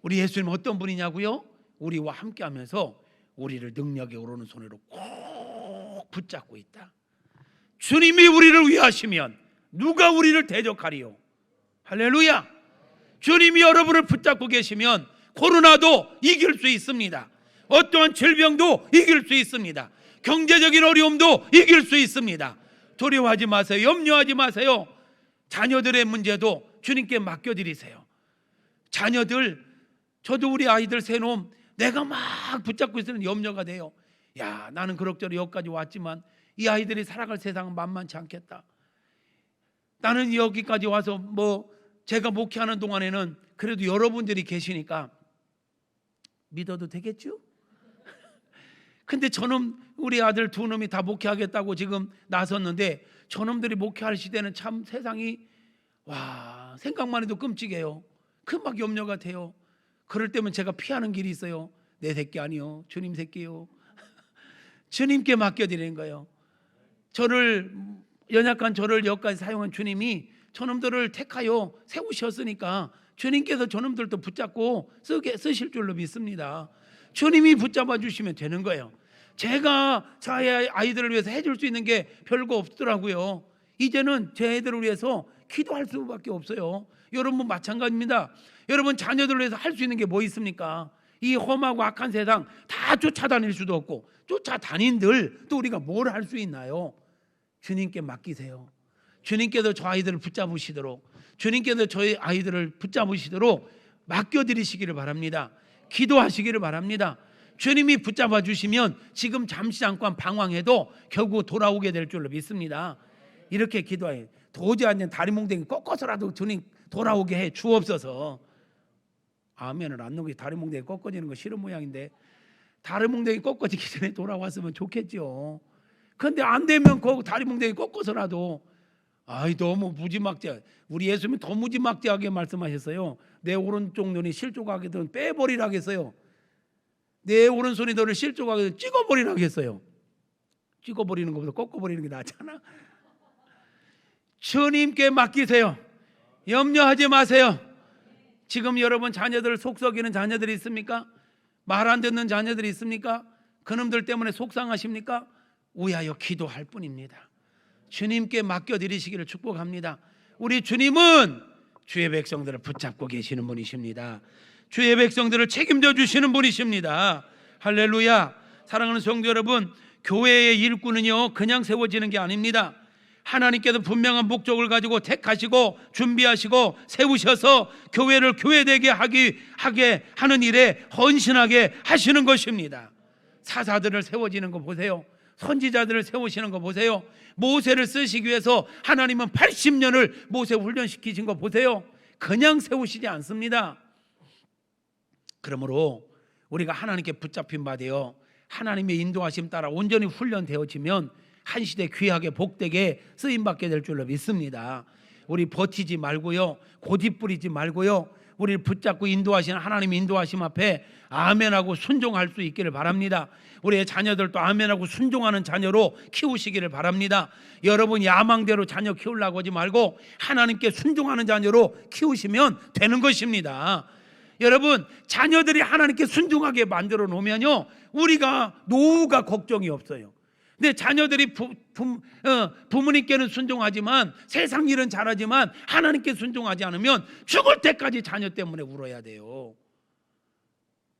우리 예수님은 어떤 분이냐고요? 우리와 함께하면서 우리를 능력의 오른손으로 꼭 붙잡고 있다. 주님이 우리를 위하시면 누가 우리를 대적하리요? 할렐루야. 주님이 여러분을 붙잡고 계시면 코로나도 이길 수 있습니다. 어떠한 질병도 이길 수 있습니다. 경제적인 어려움도 이길 수 있습니다. 두려워하지 마세요. 염려하지 마세요. 자녀들의 문제도 주님께 맡겨드리세요. 자녀들, 저도 우리 아이들 세놈 내가 막 붙잡고 있으면 염려가 돼요. 야, 나는 그럭저럭 여기까지 왔지만 이 아이들이 살아갈 세상은 만만치 않겠다. 나는 여기까지 와서 제가 목회하는 동안에는 그래도 여러분들이 계시니까 믿어도 되겠죠? 근데 저놈, 우리 아들 두 놈이 다 목회하겠다고 지금 나섰는데 저놈들이 목회할 시대는 참 세상이 생각만 해도 끔찍해요. 금방 염려가 돼요. 그럴 때면 제가 피하는 길이 있어요. 내 새끼 아니요, 주님 새끼요. 주님께 맡겨드리는 거예요. 연약한 저를 여기까지 사용한 주님이 저놈들을 택하여 세우셨으니까 주님께서 저놈들도 붙잡고 쓰실 줄로 믿습니다. 주님이 붙잡아 주시면 되는 거예요. 제가 저의 아이들을 위해서 해줄 수 있는 게 별거 없더라고요. 이제는 제 애들을 위해서 기도할 수밖에 없어요. 여러분 마찬가지입니다. 여러분 자녀들을 위해서 할 수 있는 게 뭐 있습니까? 이 험하고 악한 세상 다 쫓아다닐 수도 없고, 쫓아다닌들 또 우리가 뭘 할 수 있나요? 주님께 맡기세요. 주님께서 저 아이들을 붙잡으시도록, 주님께서 저희 아이들을 붙잡으시도록 맡겨드리시기를 바랍니다. 기도하시기를 바랍니다. 주님이 붙잡아 주시면 지금 잠시 잠깐 방황해도 결국 돌아오게 될 줄로 믿습니다. 이렇게 기도해요. 도저히 안 되는 다리 몽둥이 꺾어서라도 주님 돌아오게 해 주옵소서. 아멘을 안 넣고 다리 몽둥이 꺾어지는 거 싫은 모양인데, 다리 몽둥이 꺾어지기 전에 돌아왔으면 좋겠죠. 그런데 안 되면 그 다리 몽둥이 꺾어서라도, 너무 무지막지하게, 우리 예수님이 더 무지막지하게 말씀하셨어요. 내 오른쪽 눈이 실족하게든 빼버리라 했어요. 내 오른손이 너를 실족하게든 찍어버리라 했어요. 찍어버리는 것보다 꺾어버리는 게 낫잖아. 주님께 맡기세요. 염려하지 마세요. 지금 여러분 자녀들 속썩이는 자녀들이 있습니까? 말 안 듣는 자녀들이 있습니까? 그놈들 때문에 속상하십니까? 위하여 기도할 뿐입니다. 주님께 맡겨드리시기를 축복합니다. 우리 주님은 주의 백성들을 붙잡고 계시는 분이십니다. 주의 백성들을 책임져 주시는 분이십니다. 할렐루야. 사랑하는 성도 여러분, 교회의 일꾼은요 그냥 세워지는 게 아닙니다. 하나님께서 분명한 목적을 가지고 택하시고 준비하시고 세우셔서 교회를 교회되게 하게 하는 일에 헌신하게 하시는 것입니다. 사사들을 세워지는 거 보세요. 선지자들을 세우시는 거 보세요. 모세를 쓰시기 위해서 하나님은 80년을 모세 훈련시키신 거 보세요. 그냥 세우시지 않습니다. 그러므로 우리가 하나님께 붙잡힌 바 되어 하나님의 인도하심 따라 온전히 훈련되어지면 한 시대 귀하게 복되게 쓰임받게 될 줄로 믿습니다. 우리 버티지 말고요, 고집부리지 말고요, 우리를 붙잡고 인도하시는 하나님의 인도하심 앞에 아멘하고 순종할 수 있기를 바랍니다. 우리의 자녀들도 아멘하고 순종하는 자녀로 키우시기를 바랍니다. 여러분 야망대로 자녀 키우려고 하지 말고 하나님께 순종하는 자녀로 키우시면 되는 것입니다. 여러분 자녀들이 하나님께 순종하게 만들어 놓으면요 우리가 노후가 걱정이 없어요. 근데 자녀들이 부모님께는 순종하지만 세상 일은 잘하지만 하나님께 순종하지 않으면 죽을 때까지 자녀 때문에 울어야 돼요.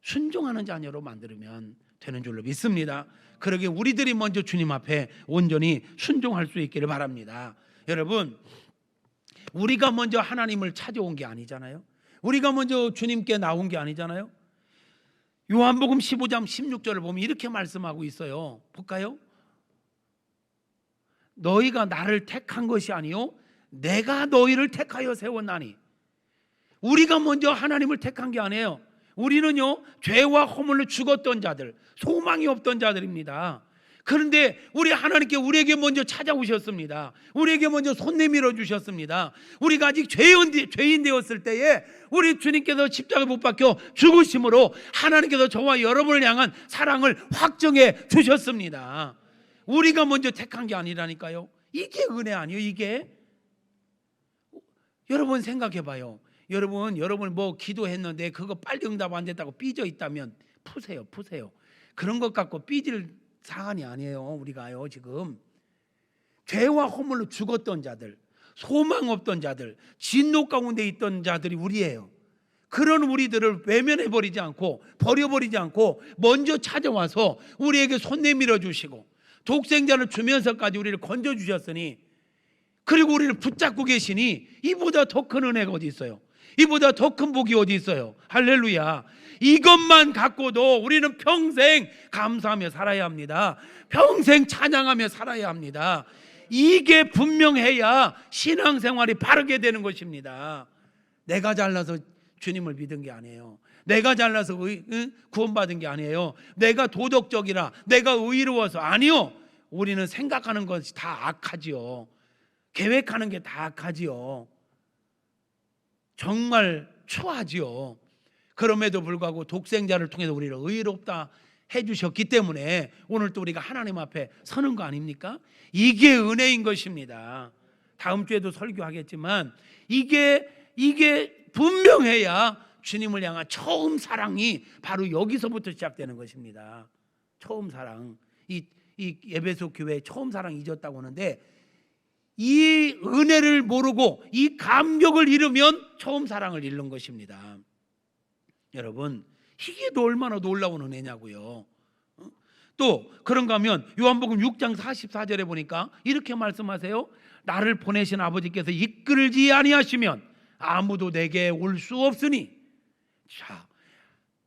순종하는 자녀로 만들면 되는 줄로 믿습니다. 그러기에 우리들이 먼저 주님 앞에 온전히 순종할 수 있기를 바랍니다. 여러분 우리가 먼저 하나님을 찾아온 게 아니잖아요. 우리가 먼저 주님께 나온 게 아니잖아요. 요한복음 15장 16절을 보면 이렇게 말씀하고 있어요. 볼까요? 너희가 나를 택한 것이 아니요 내가 너희를 택하여 세웠나니. 우리가 먼저 하나님을 택한 게 아니에요. 우리는요 죄와 허물로 죽었던 자들, 소망이 없던 자들입니다. 그런데 우리 하나님께 우리에게 먼저 찾아오셨습니다. 우리에게 먼저 손 내밀어 주셨습니다. 우리가 아직 죄인 되었을 때에 우리 주님께서 십자가에 못 박혀 죽으심으로 하나님께서 저와 여러분을 향한 사랑을 확정해 주셨습니다. 우리가 먼저 택한 게 아니라니까요. 이게 은혜 아니에요? 이게 여러분 생각해 봐요. 여러분 뭐 기도했는데 그거 빨리 응답 안 됐다고 삐져 있다면 푸세요. 그런 것 갖고 삐질 사안이 아니에요. 우리가요 지금 죄와 허물로 죽었던 자들, 소망 없던 자들, 진노 가운데 있던 자들이 우리예요. 그런 우리들을 외면해버리지 않고 버려버리지 않고 먼저 찾아와서 우리에게 손 내밀어 주시고 독생자를 주면서까지 우리를 건져주셨으니, 그리고 우리를 붙잡고 계시니 이보다 더 큰 은혜가 어디 있어요? 이보다 더 큰 복이 어디 있어요? 할렐루야. 이것만 갖고도 우리는 평생 감사하며 살아야 합니다. 평생 찬양하며 살아야 합니다. 이게 분명해야 신앙생활이 바르게 되는 것입니다. 내가 잘나서 주님을 믿은 게 아니에요. 내가 잘나서 구원받은 게 아니에요. 내가 도덕적이라, 내가 의로워서, 아니요. 우리는 생각하는 것이 다 악하지요. 계획하는 게 다 악하지요. 정말 추하지요. 그럼에도 불구하고 독생자를 통해서 우리를 의롭다 해주셨기 때문에 오늘 또 우리가 하나님 앞에 서는 거 아닙니까? 이게 은혜인 것입니다. 다음 주에도 설교하겠지만 이게 분명해야 주님을 향한 처음 사랑이 바로 여기서부터 시작되는 것입니다. 처음 사랑. 이 에베소 교회 처음 사랑 잊었다고 하는데 이 은혜를 모르고 이 감격을 잃으면 처음 사랑을 잃는 것입니다. 여러분, 이게 또 얼마나 놀라운 은혜냐고요. 또 그런가 하면 요한복음 6장 44절에 보니까 이렇게 말씀하세요. 나를 보내신 아버지께서 이끌지 아니하시면 아무도 내게 올 수 없으니.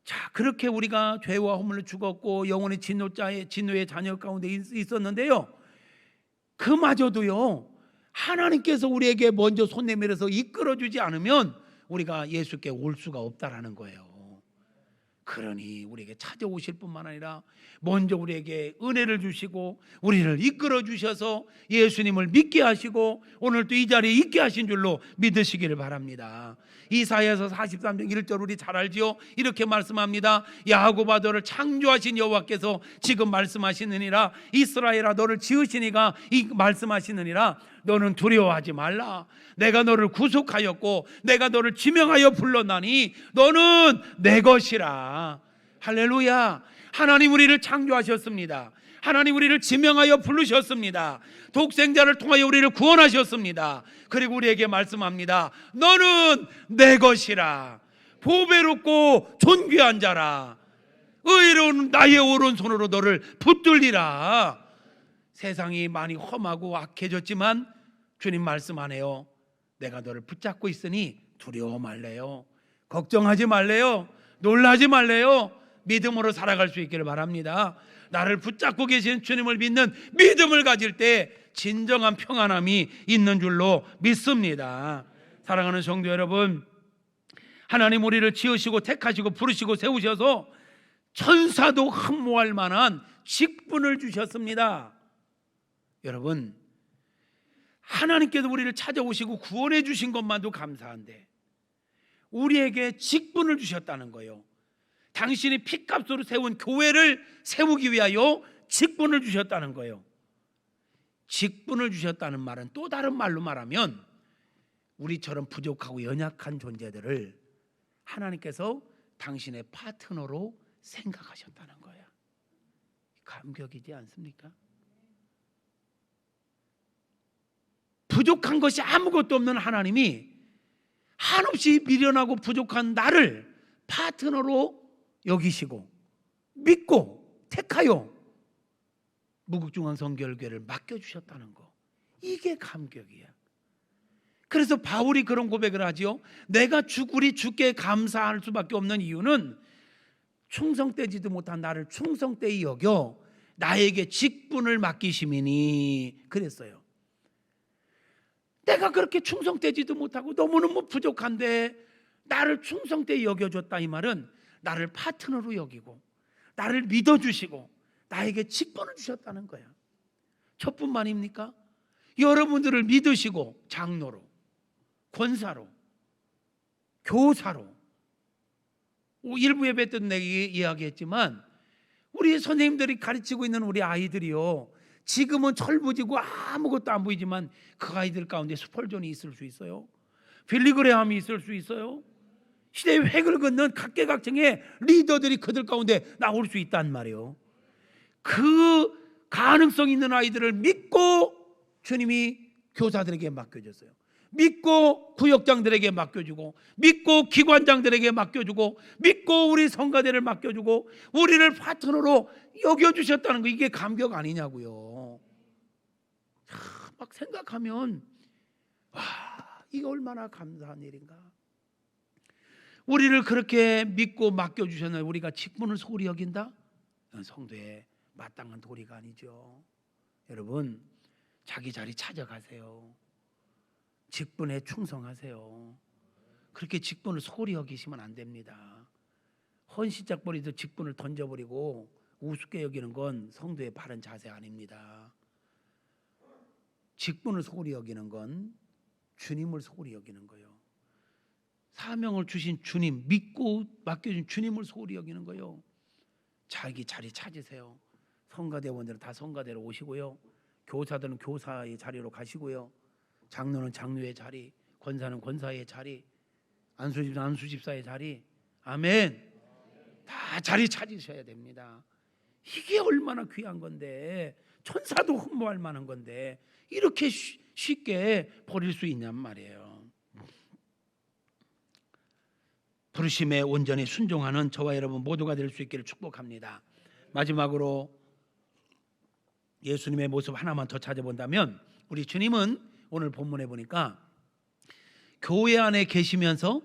자, 그렇게 우리가 죄와 허물로 죽었고 영원히 진노의 자녀 가운데 있었는데요, 그마저도요 하나님께서 우리에게 먼저 손 내밀어서 이끌어주지 않으면 우리가 예수께 올 수가 없다라는 거예요. 그러니 우리에게 찾아오실 뿐만 아니라 먼저 우리에게 은혜를 주시고 우리를 이끌어 주셔서 예수님을 믿게 하시고 오늘 또 이 자리에 있게 하신 줄로 믿으시기를 바랍니다. 이사야서 43장 1절 우리 잘 알지요? 이렇게 말씀합니다. 야고보아 너를 창조하신 여호와께서 지금 말씀하시느니라. 이스라엘아 너를 지으시니가 이 말씀하시느니라. 너는 두려워하지 말라. 내가 너를 구속하였고 내가 너를 지명하여 불렀나니 너는 내 것이라. 할렐루야. 하나님 우리를 창조하셨습니다. 하나님 우리를 지명하여 부르셨습니다. 독생자를 통하여 우리를 구원하셨습니다. 그리고 우리에게 말씀합니다. 너는 내 것이라. 보배롭고 존귀한 자라. 의로운 나의 오른손으로 너를 붙들리라. 세상이 많이 험하고 악해졌지만 주님 말씀하네요. 내가 너를 붙잡고 있으니 두려워 말래요. 걱정하지 말래요. 놀라지 말래요. 믿음으로 살아갈 수 있기를 바랍니다. 나를 붙잡고 계신 주님을 믿는 믿음을 가질 때 진정한 평안함이 있는 줄로 믿습니다. 사랑하는 성도 여러분, 하나님 우리를 지으시고 택하시고 부르시고 세우셔서 천사도 흠모할 만한 직분을 주셨습니다. 여러분, 하나님께서 우리를 찾아오시고 구원해 주신 것만도 감사한데 우리에게 직분을 주셨다는 거예요. 당신이 핏값으로 세운 교회를 세우기 위하여 직분을 주셨다는 거예요. 직분을 주셨다는 말은 또 다른 말로 말하면 우리처럼 부족하고 연약한 존재들을 하나님께서 당신의 파트너로 생각하셨다는 거예요. 감격이지 않습니까? 부족한 것이 아무것도 없는 하나님이 한없이 미련하고 부족한 나를 파트너로 여기시고 믿고 택하여 무국중앙성결교회를 맡겨주셨다는 거, 이게 감격이야. 그래서 바울이 그런 고백을 하지요. 내가 우리 주께 감사할 수밖에 없는 이유는 충성되지도 못한 나를 충성되이 여겨 나에게 직분을 맡기심이니 그랬어요. 내가 그렇게 충성되지도 못하고 너무너무 부족한데 나를 충성되이 여겨줬다, 이 말은 나를 파트너로 여기고 나를 믿어주시고 나에게 직분을 주셨다는 거야. 저뿐만입니까? 여러분들을 믿으시고 장로로, 권사로, 교사로, 일부 예배 때도 내가 이야기했지만 우리 선생님들이 가르치고 있는 우리 아이들이요, 지금은 철부지고 아무것도 안 보이지만 그 아이들 가운데 스펄전이 있을 수 있어요. 빌리그레함이 있을 수 있어요. 시대의 획을 긋는 각계각층의 리더들이 그들 가운데 나올 수 있단 말이에요. 그 가능성 있는 아이들을 믿고 주님이 교사들에게 맡겨줬어요. 믿고 구역장들에게 맡겨주고 믿고 기관장들에게 맡겨주고 믿고 우리 성가대를 맡겨주고 우리를 파트너로 여겨주셨다는 거, 이게 감격 아니냐고요. 막 생각하면 와, 이게 얼마나 감사한 일인가. 우리를 그렇게 믿고 맡겨주셨는데 우리가 직분을 소홀히 여긴다? 성도의 마땅한 도리가 아니죠. 여러분, 자기 자리 찾아가세요. 직분에 충성하세요. 그렇게 직분을 소홀히 여기시면 안 됩니다. 헌시짝거리도 직분을 던져버리고 우습게 여기는 건 성도의 바른 자세 아닙니다. 직분을 소홀히 여기는 건 주님을 소홀히 여기는 거예요. 사명을 주신 주님, 믿고 맡겨준 주님을 소홀히 여기는 거예요. 자기 자리 찾으세요. 성가대원들은 다 성가대로 오시고요, 교사들은 교사의 자리로 가시고요, 장로는 장로의 자리, 권사는 권사의 자리, 안수집사는 안수집사의 자리. 아멘. 다 자리 찾으셔야 됩니다. 이게 얼마나 귀한 건데, 천사도 흠모할 만한 건데 이렇게 쉽게 버릴 수 있냔 말이에요. 부르심에 온전히 순종하는 저와 여러분 모두가 될 수 있기를 축복합니다. 마지막으로 예수님의 모습 하나만 더 찾아본다면, 우리 주님은 오늘 본문에 보니까 교회 안에 계시면서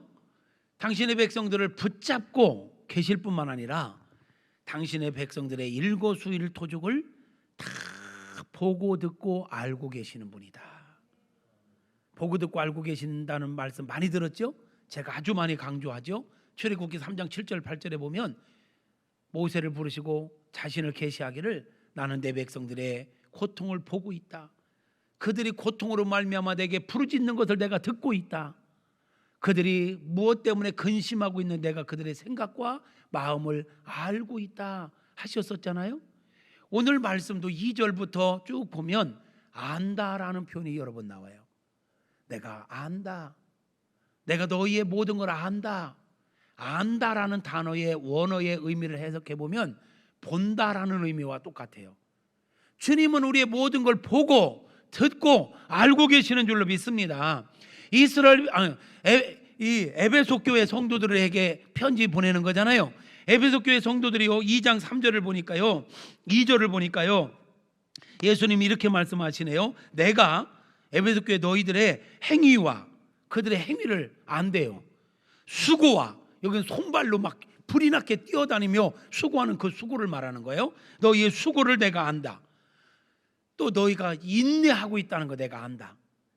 당신의 백성들을 붙잡고 계실 뿐만 아니라 당신의 백성들의 일거수일투족을 다 보고 듣고 알고 계시는 분이다. 보고 듣고 알고 계신다는 말씀 많이 들었죠? 제가 아주 많이 강조하죠. 출애굽기 3장 7절 8절에 보면 모세를 부르시고 자신을 계시하기를 나는 내 백성들의 고통을 보고 있다. 그들이 고통으로 말미암아 내게 부르짖는 것을 내가 듣고 있다. 그들이 무엇 때문에 근심하고 있는 내가 그들의 생각과 마음을 알고 있다 하셨었잖아요. 오늘 말씀도 2절부터 쭉 보면 안다라는 표현이 여러 번 나와요. 내가 안다. 내가 너희의 모든 걸 안다. 안다라는 단어의 원어의 의미를 해석해 보면 본다라는 의미와 똑같아요. 주님은 우리의 모든 걸 보고 듣고 알고 계시는 줄로 믿습니다. 이 에베소 교회 성도들에게 편지 보내는 거잖아요. 에베소 교회 성도들이요 2장 3절을 보니까요, 2절을 보니까요, 예수님이 이렇게 말씀하시네요. 내가 에베소 교회 너희들의 행위와 그들의 행위를 안대요. 수고와, 여기는 손발로 막 불이 나게 뛰어다니며 수고하는 그 수고를 말하는 거예요. 너희의 수고를 내가 안다. 또 너희가 인내하고 있다는 거 내가 안다.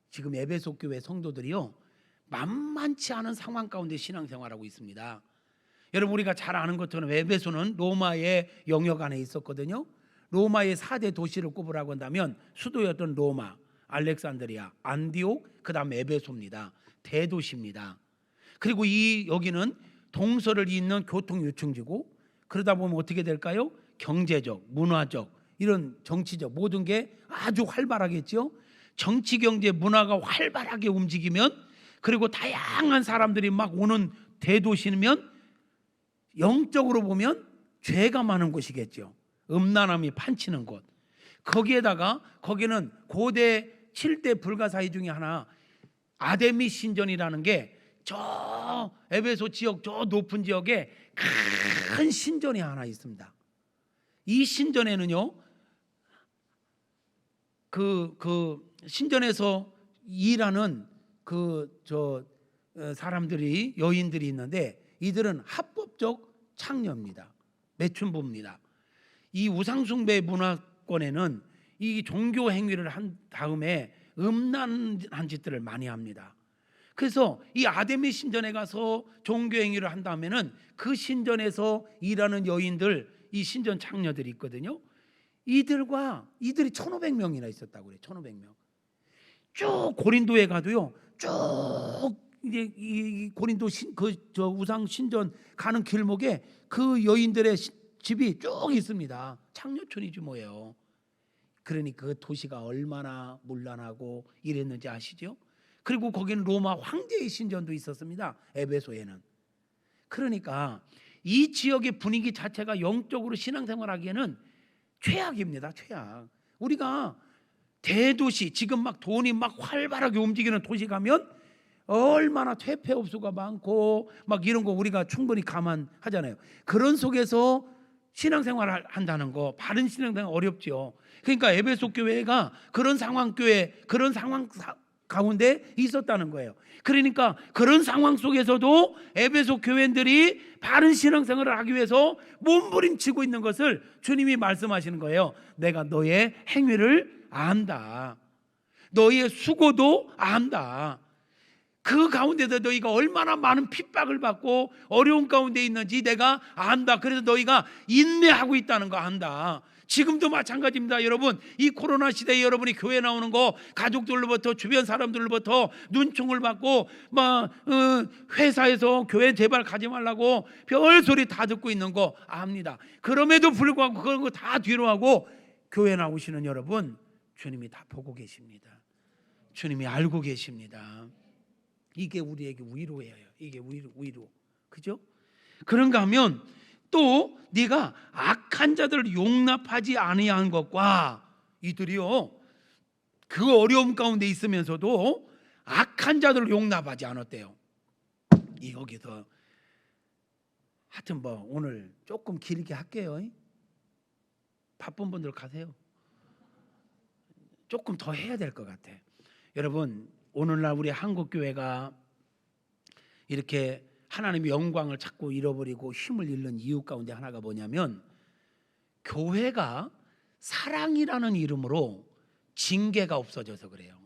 지금 에베소 교회 성도들이요 만만치 않은 상황 가운데 신앙생활하고 있습니다. 여러분, 우리가 잘 아는 것처럼 에베소는 로마의 영역 안에 있었거든요. 로마의 4대 도시를 꼽으라고 한다면 수도였던 로마, 알렉산드리아, 안디옥, 그 다음 에베소입니다. 대도시입니다. 그리고 여기는 동서를 잇는 교통 요충지고, 그러다 보면 어떻게 될까요? 경제적, 문화적, 이런 정치적 모든 게 아주 활발하겠죠. 정치, 경제, 문화가 활발하게 움직이면, 그리고 다양한 사람들이 막 오는 대도시면 영적으로 보면 죄가 많은 곳이겠죠. 음란함이 판치는 곳. 거기에다가 거기는 고대 7대 불가사의 중에 하나 아데미 신전이라는 게 저 에베소 지역 저 높은 지역에 큰 신전이 하나 있습니다. 이 신전에는요 그 신전에서 일하는 사람들이, 여인들이 있는데 이들은 합법적 창녀입니다. 매춘부입니다. 이 우상숭배 문화권에는 이 종교 행위를 한 다음에 음란한 짓들을 많이 합니다. 그래서 이 아데미 신전에 가서 종교 행위를 한 다음에는 그 신전에서 일하는 여인들, 이 신전 창녀들이 있거든요. 이들이 1,500명이나 있었다고 그래요. 1,500명. 쭉 고린도에 가도요. 쭉 이제 이 고린도 저 우상 신전 가는 길목에 그 여인들의 집이 쭉 있습니다. 창녀촌이지 뭐예요. 그러니 그 도시가 얼마나 문란하고 이랬는지 아시죠? 그리고 거기는 로마 황제의 신전도 있었습니다. 에베소에는. 그러니까 이 지역의 분위기 자체가 영적으로 신앙생활하기에는 최악입니다. 최악. 우리가 대도시, 지금 막 돈이 막 활발하게 움직이는 도시 가면 얼마나 퇴폐업소가 많고 막 이런 거 우리가 충분히 감안하잖아요. 그런 속에서 신앙생활을 한다는 거, 바른 신앙생활 어렵죠. 그러니까 에베소 교회가 그런 상황 가운데 있었다는 거예요. 그러니까 그런 상황 속에서도 에베소 교회인들이 바른 신앙생활을 하기 위해서 몸부림치고 있는 것을 주님이 말씀하시는 거예요. 내가 너의 행위를 안다. 너의 수고도 안다. 그 가운데서 너희가 얼마나 많은 핍박을 받고 어려운 가운데 있는지 내가 안다. 그래서 너희가 인내하고 있다는 거 안다. 지금도 마찬가지입니다. 여러분, 이 코로나 시대에 여러분이 교회 나오는 거 가족들로부터, 주변 사람들로부터 눈총을 받고 막 회사에서 교회 제발 가지 말라고 별소리 다 듣고 있는 거 압니다. 그럼에도 불구하고 그런 거 다 뒤로 하고 교회 나오시는 여러분, 주님이 다 보고 계십니다. 주님이 알고 계십니다. 이게 우리에게 위로예요. 이게 위로. 그죠? 그런가 하면 또 네가 악한 자들을 용납하지 아니한 것과, 이들이요 그 어려움 가운데 있으면서도 악한 자들을 용납하지 않았대요. 여기서 하여튼 뭐 오늘 조금 길게 할게요. 바쁜 분들 가세요. 조금 더 해야 될 것 같아. 여러분, 오늘날 우리 한국교회가 이렇게 하나님의 영광을 자꾸 잃어버리고 힘을 잃는 이유 가운데 하나가 뭐냐면, 교회가 사랑이라는 이름으로 징계가 없어져서 그래요.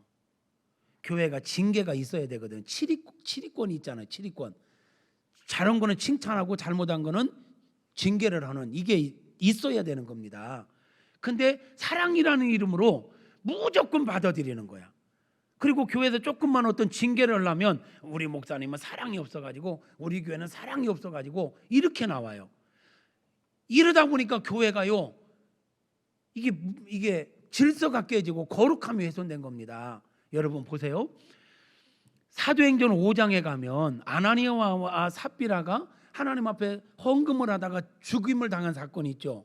교회가 징계가 있어야 되거든. 치리권이 있잖아요. 치리권. 잘한 거는 칭찬하고 잘못한 거는 징계를 하는, 이게 있어야 되는 겁니다. 근데 사랑이라는 이름으로 무조건 받아들이는 거야. 그리고 교회에서 조금만 어떤 징계를 하려면 우리 목사님은 사랑이 없어가지고, 우리 교회는 사랑이 없어가지고, 이렇게 나와요. 이러다 보니까 교회가요, 이게 질서가 깨지고 거룩함이 훼손된 겁니다. 여러분 보세요. 사도행전 5장에 가면 아나니아와 삽비라가 하나님 앞에 헌금을 하다가 죽임을 당한 사건이 있죠.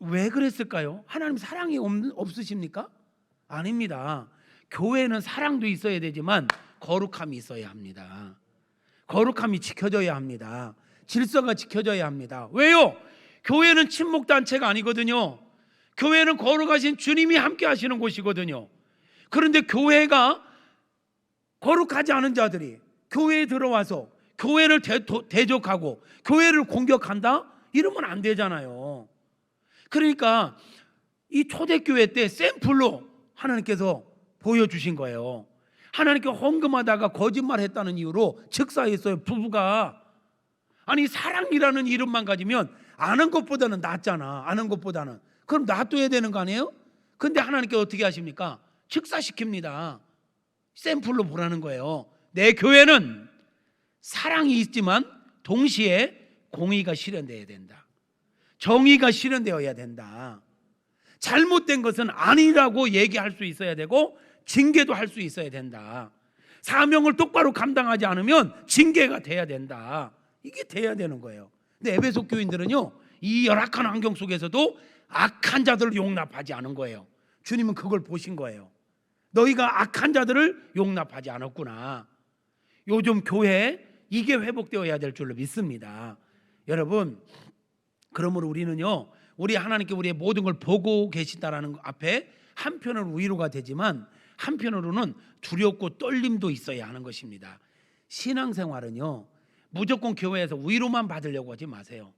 왜 그랬을까요? 하나님 사랑이 없으십니까? 아닙니다. 교회는 사랑도 있어야 되지만 거룩함이 있어야 합니다. 거룩함이 지켜져야 합니다. 질서가 지켜져야 합니다. 왜요? 교회는 친목단체가 아니거든요. 교회는 거룩하신 주님이 함께 하시는 곳이거든요. 그런데 교회가 거룩하지 않은 자들이 교회에 들어와서 교회를 대적하고 교회를 공격한다? 이러면 안 되잖아요. 그러니까 이 초대교회 때 샘플로 하나님께서 보여주신 거예요. 하나님께 헌금하다가 거짓말했다는 이유로 즉사했어요. 부부가. 아니, 사랑이라는 이름만 가지면 아는 것보다는 낫잖아. 아는 것보다는. 그럼 놔둬야 되는 거 아니에요? 근데 하나님께 어떻게 하십니까? 즉사시킵니다. 샘플로 보라는 거예요. 내 교회는 사랑이 있지만 동시에 공의가 실현되어야 된다. 정의가 실현되어야 된다. 잘못된 것은 아니라고 얘기할 수 있어야 되고 징계도 할 수 있어야 된다. 사명을 똑바로 감당하지 않으면 징계가 돼야 된다. 이게 돼야 되는 거예요. 근데 에베소 교인들은요, 이 열악한 환경 속에서도 악한 자들을 용납하지 않은 거예요. 주님은 그걸 보신 거예요. 너희가 악한 자들을 용납하지 않았구나. 요즘 교회에 이게 회복되어야 될 줄로 믿습니다. 여러분, 그러므로 우리는요, 우리 하나님께 우리의 모든 걸 보고 계신다라는 앞에 한편으로 위로가 되지만 한편으로는 두렵고 떨림도 있어야 하는 것입니다. 신앙생활은요, 무조건 교회에서 위로만 받으려고 하지 마세요.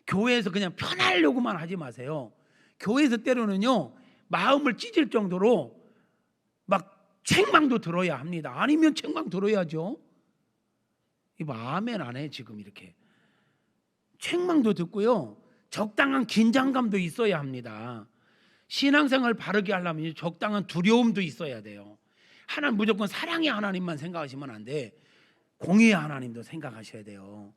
교회에서 그냥 편하려고만 하지 마세요. 교회에서 때로는요, 마음을 찢을 정도로 막 책망도 들어야 합니다. 아니면 책망 들어야죠. 이거 아멘 안 해 지금 이렇게. 책망도 듣고요, 적당한 긴장감도 있어야 합니다. 신앙생활 바르게 하려면 적당한 두려움도 있어야 돼요. 하나님 무조건 사랑의 하나님만 생각하시면 안 돼. 공의의 하나님도 생각하셔야 돼요.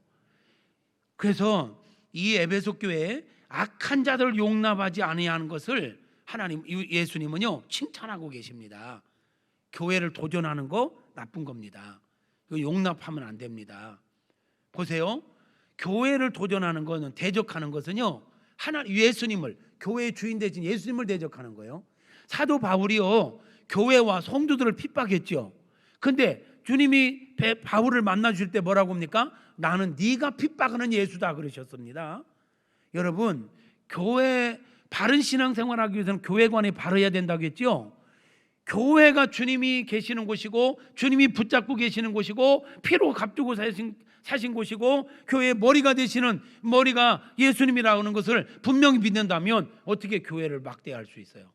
그래서 이 에베소 교회에 악한 자들을 용납하지 아니하는 것을 하나님, 예수님은요 칭찬하고 계십니다. 교회를 도전하는 거 나쁜 겁니다. 이거 용납하면 안 됩니다. 보세요. 교회를 도전하는 거는, 대적하는 것은요, 예수님을, 교회의 주인 되신 예수님을 대적하는 거예요. 사도 바울이요 교회와 성도들을 핍박했죠. 근데 주님이 바울을 만나 주실 때 뭐라고 합니까? 나는 네가 핍박하는 예수다 그러셨습니다. 여러분, 교회 바른 신앙생활하기 위해서는 교회관이 바르야 된다고 했죠. 교회가 주님이 계시는 곳이고 주님이 붙잡고 계시는 곳이고 피로 값주고 사신 곳이고 교회의 머리가 되시는, 머리가 예수님이라고 하는 것을 분명히 믿는다면 어떻게 교회를 막대할 수 있어요?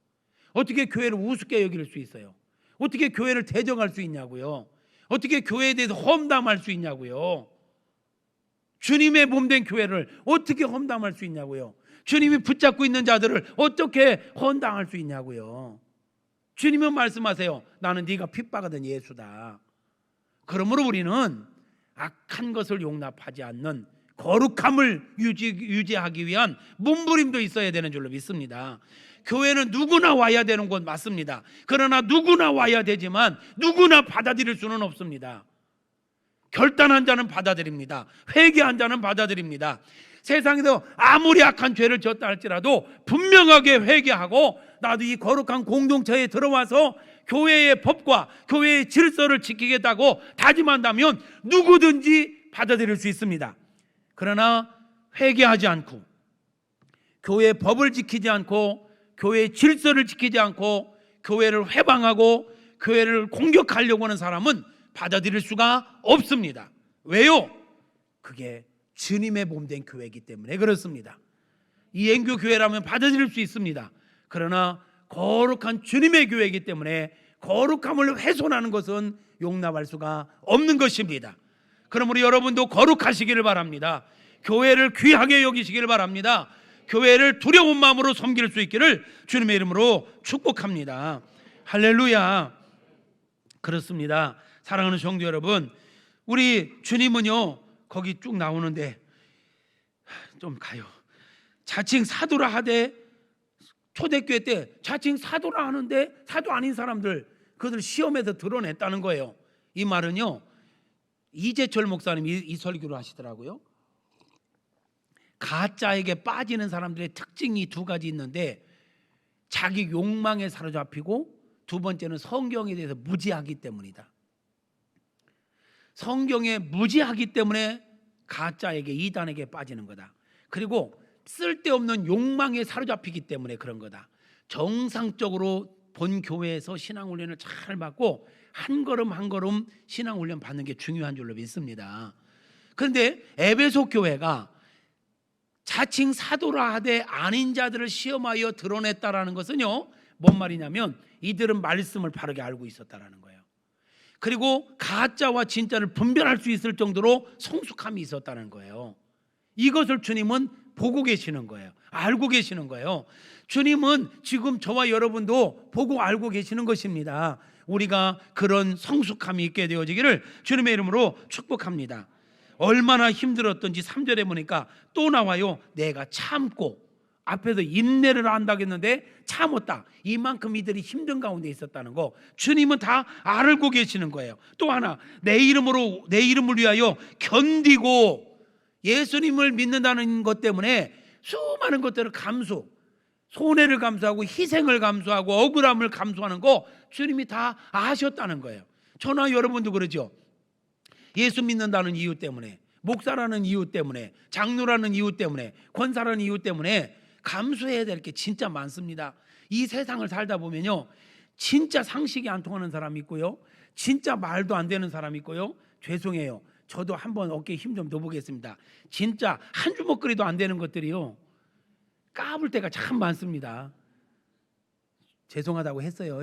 어떻게 교회를 우습게 여길 수 있어요? 어떻게 교회를 대적할 수 있냐고요? 어떻게 교회에 대해서 험담할 수 있냐고요? 주님의 몸된 교회를 어떻게 험담할 수 있냐고요? 주님이 붙잡고 있는 자들을 어떻게 헌당할 수 있냐고요? 주님은 말씀하세요. 나는 네가 핍박하던 예수다. 그러므로 우리는 악한 것을 용납하지 않는 거룩함을 유지하기 위한 몸부림도 있어야 되는 줄로 믿습니다. 교회는 누구나 와야 되는 곳 맞습니다. 그러나 누구나 와야 되지만 누구나 받아들일 수는 없습니다. 결단한 자는 받아들입니다. 회개한 자는 받아들입니다. 세상에서 아무리 악한 죄를 졌다 할지라도 분명하게 회개하고 나도 이 거룩한 공동체에 들어와서 교회의 법과 교회의 질서를 지키겠다고 다짐한다면 누구든지 받아들일 수 있습니다. 그러나 회개하지 않고 교회의 법을 지키지 않고 교회의 질서를 지키지 않고 교회를 회방하고 교회를 공격하려고 하는 사람은 받아들일 수가 없습니다. 왜요? 그게 주님의 몸된 교회이기 때문에 그렇습니다. 이행교 교회라면 받아들일 수 있습니다. 그러나 거룩한 주님의 교회이기 때문에 거룩함을 훼손하는 것은 용납할 수가 없는 것입니다. 그러므로 여러분도 거룩하시기를 바랍니다. 교회를 귀하게 여기시기를 바랍니다. 교회를 두려운 마음으로 섬길 수 있기를 주님의 이름으로 축복합니다. 할렐루야. 그렇습니다. 사랑하는 성도 여러분, 우리 주님은요 거기 쭉 나오는데 좀 가요. 자칭 사도라 하되, 초대교회 때 자칭 사도라 하는데 사도 아닌 사람들, 그들 시험에서 드러냈다는 거예요. 이 말은요 이재철 목사님이 이 설교를 하시더라고요. 가짜에게 빠지는 사람들의 특징이 두 가지 있는데, 자기 욕망에 사로잡히고 두 번째는 성경에 대해서 무지하기 때문이다. 성경에 무지하기 때문에 가짜에게, 이단에게 빠지는 거다. 그리고 쓸데없는 욕망에 사로잡히기 때문에 그런 거다. 정상적으로 본 교회에서 신앙훈련을 잘 받고 한 걸음 한 걸음 신앙훈련 받는 게 중요한 줄로 믿습니다. 그런데 에베소 교회가 자칭 사도라 하되 아닌 자들을 시험하여 드러냈다라는 것은요 뭔 말이냐면 이들은 말씀을 바르게 알고 있었다라는 거예요. 그리고 가짜와 진짜를 분별할 수 있을 정도로 성숙함이 있었다는 거예요. 이것을 주님은 보고 계시는 거예요. 알고 계시는 거예요. 주님은 지금 저와 여러분도 보고 알고 계시는 것입니다. 우리가 그런 성숙함이 있게 되어지기를 주님의 이름으로 축복합니다. 얼마나 힘들었던지 3절에 보니까 또 나와요. 내가 참고, 앞에서 인내를 한다고 했는데 참았다. 이만큼 이들이 힘든 가운데 있었다는 거 주님은 다 알고 계시는 거예요. 또 하나, 내 이름을 위하여 견디고, 예수님을 믿는다는 것 때문에 수많은 것들을 손해를 감수하고 희생을 감수하고 억울함을 감수하는 거 주님이 다 아셨다는 거예요. 저나 여러분도 그러죠. 예수 믿는다는 이유 때문에, 목사라는 이유 때문에, 장로라는 이유 때문에, 권사라는 이유 때문에 감수해야 될 게 진짜 많습니다. 이 세상을 살다 보면요 진짜 상식이 안 통하는 사람이 있고요, 진짜 말도 안 되는 사람이 있고요. 죄송해요, 저도 한번 어깨에 힘 좀 넣어보겠습니다. 진짜 한 주먹거리도 안 되는 것들이요 까불 때가 참 많습니다. 죄송하다고 했어요.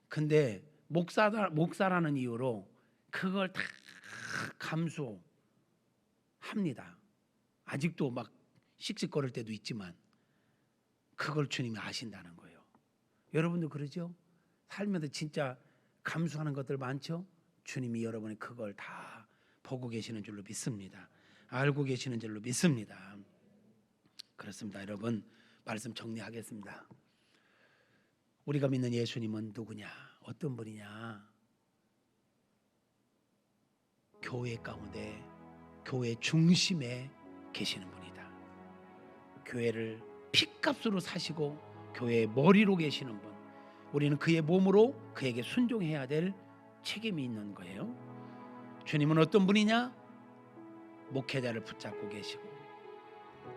근데 목사라는 이유로 그걸 다 감수합니다. 아직도 막 씩씩거릴 때도 있지만 그걸 주님이 아신다는 거예요. 여러분도 그러죠? 살면서 진짜 감수하는 것들 많죠? 주님이 여러분의 그걸 다 보고 계시는 줄로 믿습니다. 알고 계시는 줄로 믿습니다. 그렇습니다. 여러분, 말씀 정리하겠습니다. 우리가 믿는 예수님은 누구냐? 어떤 분이냐? 교회 가운데, 교회 중심에 계시는 분이다. 교회를 핏값으로 사시고 교회의 머리로 계시는 분, 우리는 그의 몸으로 그에게 순종해야 될 책임이 있는 거예요. 주님은 어떤 분이냐? 목회자를 붙잡고 계시고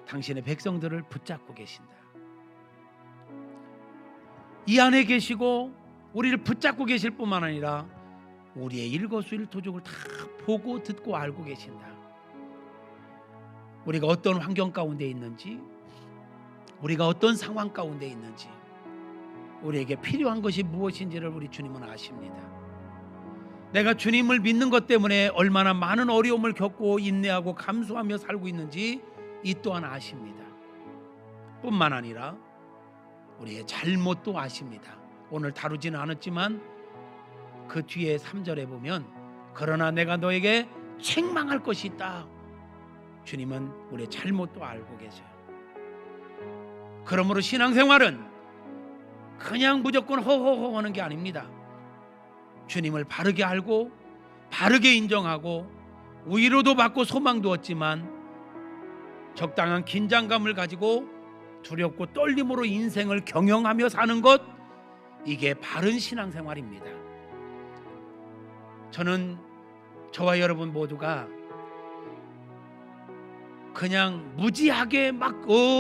당신의 백성들을 붙잡고 계신다. 이 안에 계시고 우리를 붙잡고 계실 뿐만 아니라 우리의 일거수일투족을 다 보고 듣고 알고 계신다. 우리가 어떤 환경 가운데 있는지, 우리가 어떤 상황 가운데 있는지, 우리에게 필요한 것이 무엇인지를 우리 주님은 아십니다. 내가 주님을 믿는 것 때문에 얼마나 많은 어려움을 겪고 인내하고 감수하며 살고 있는지 이 또한 아십니다. 뿐만 아니라 우리의 잘못도 아십니다. 오늘 다루지는 않았지만 그 뒤에 3절에 보면 그러나 내가 너에게 책망할 것이 있다. 주님은 우리의 잘못도 알고 계셔요. 그러므로 신앙생활은 그냥 무조건 허허허 하는 게 아닙니다. 주님을 바르게 알고 바르게 인정하고 위로도 받고 소망도 얻지만 적당한 긴장감을 가지고 두렵고 떨림으로 인생을 경영하며 사는 것, 이게 바른 신앙생활입니다. 저는 저와 여러분 모두가 그냥 무지하게 막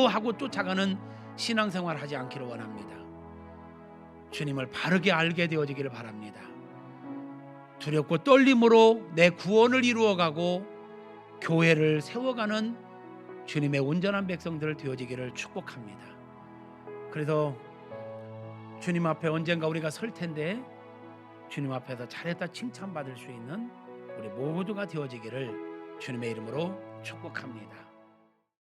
하고 쫓아가는 신앙생활 하지 않기를 원합니다. 주님을 바르게 알게 되어지기를 바랍니다. 두렵고 떨림으로 내 구원을 이루어가고 교회를 세워가는 주님의 온전한 백성들 되어지기를 축복합니다. 그래서 주님 앞에 언젠가 우리가 설 텐데 주님 앞에서 잘했다 칭찬받을 수 있는 우리 모두가 되어지기를 주님의 이름으로 축복합니다.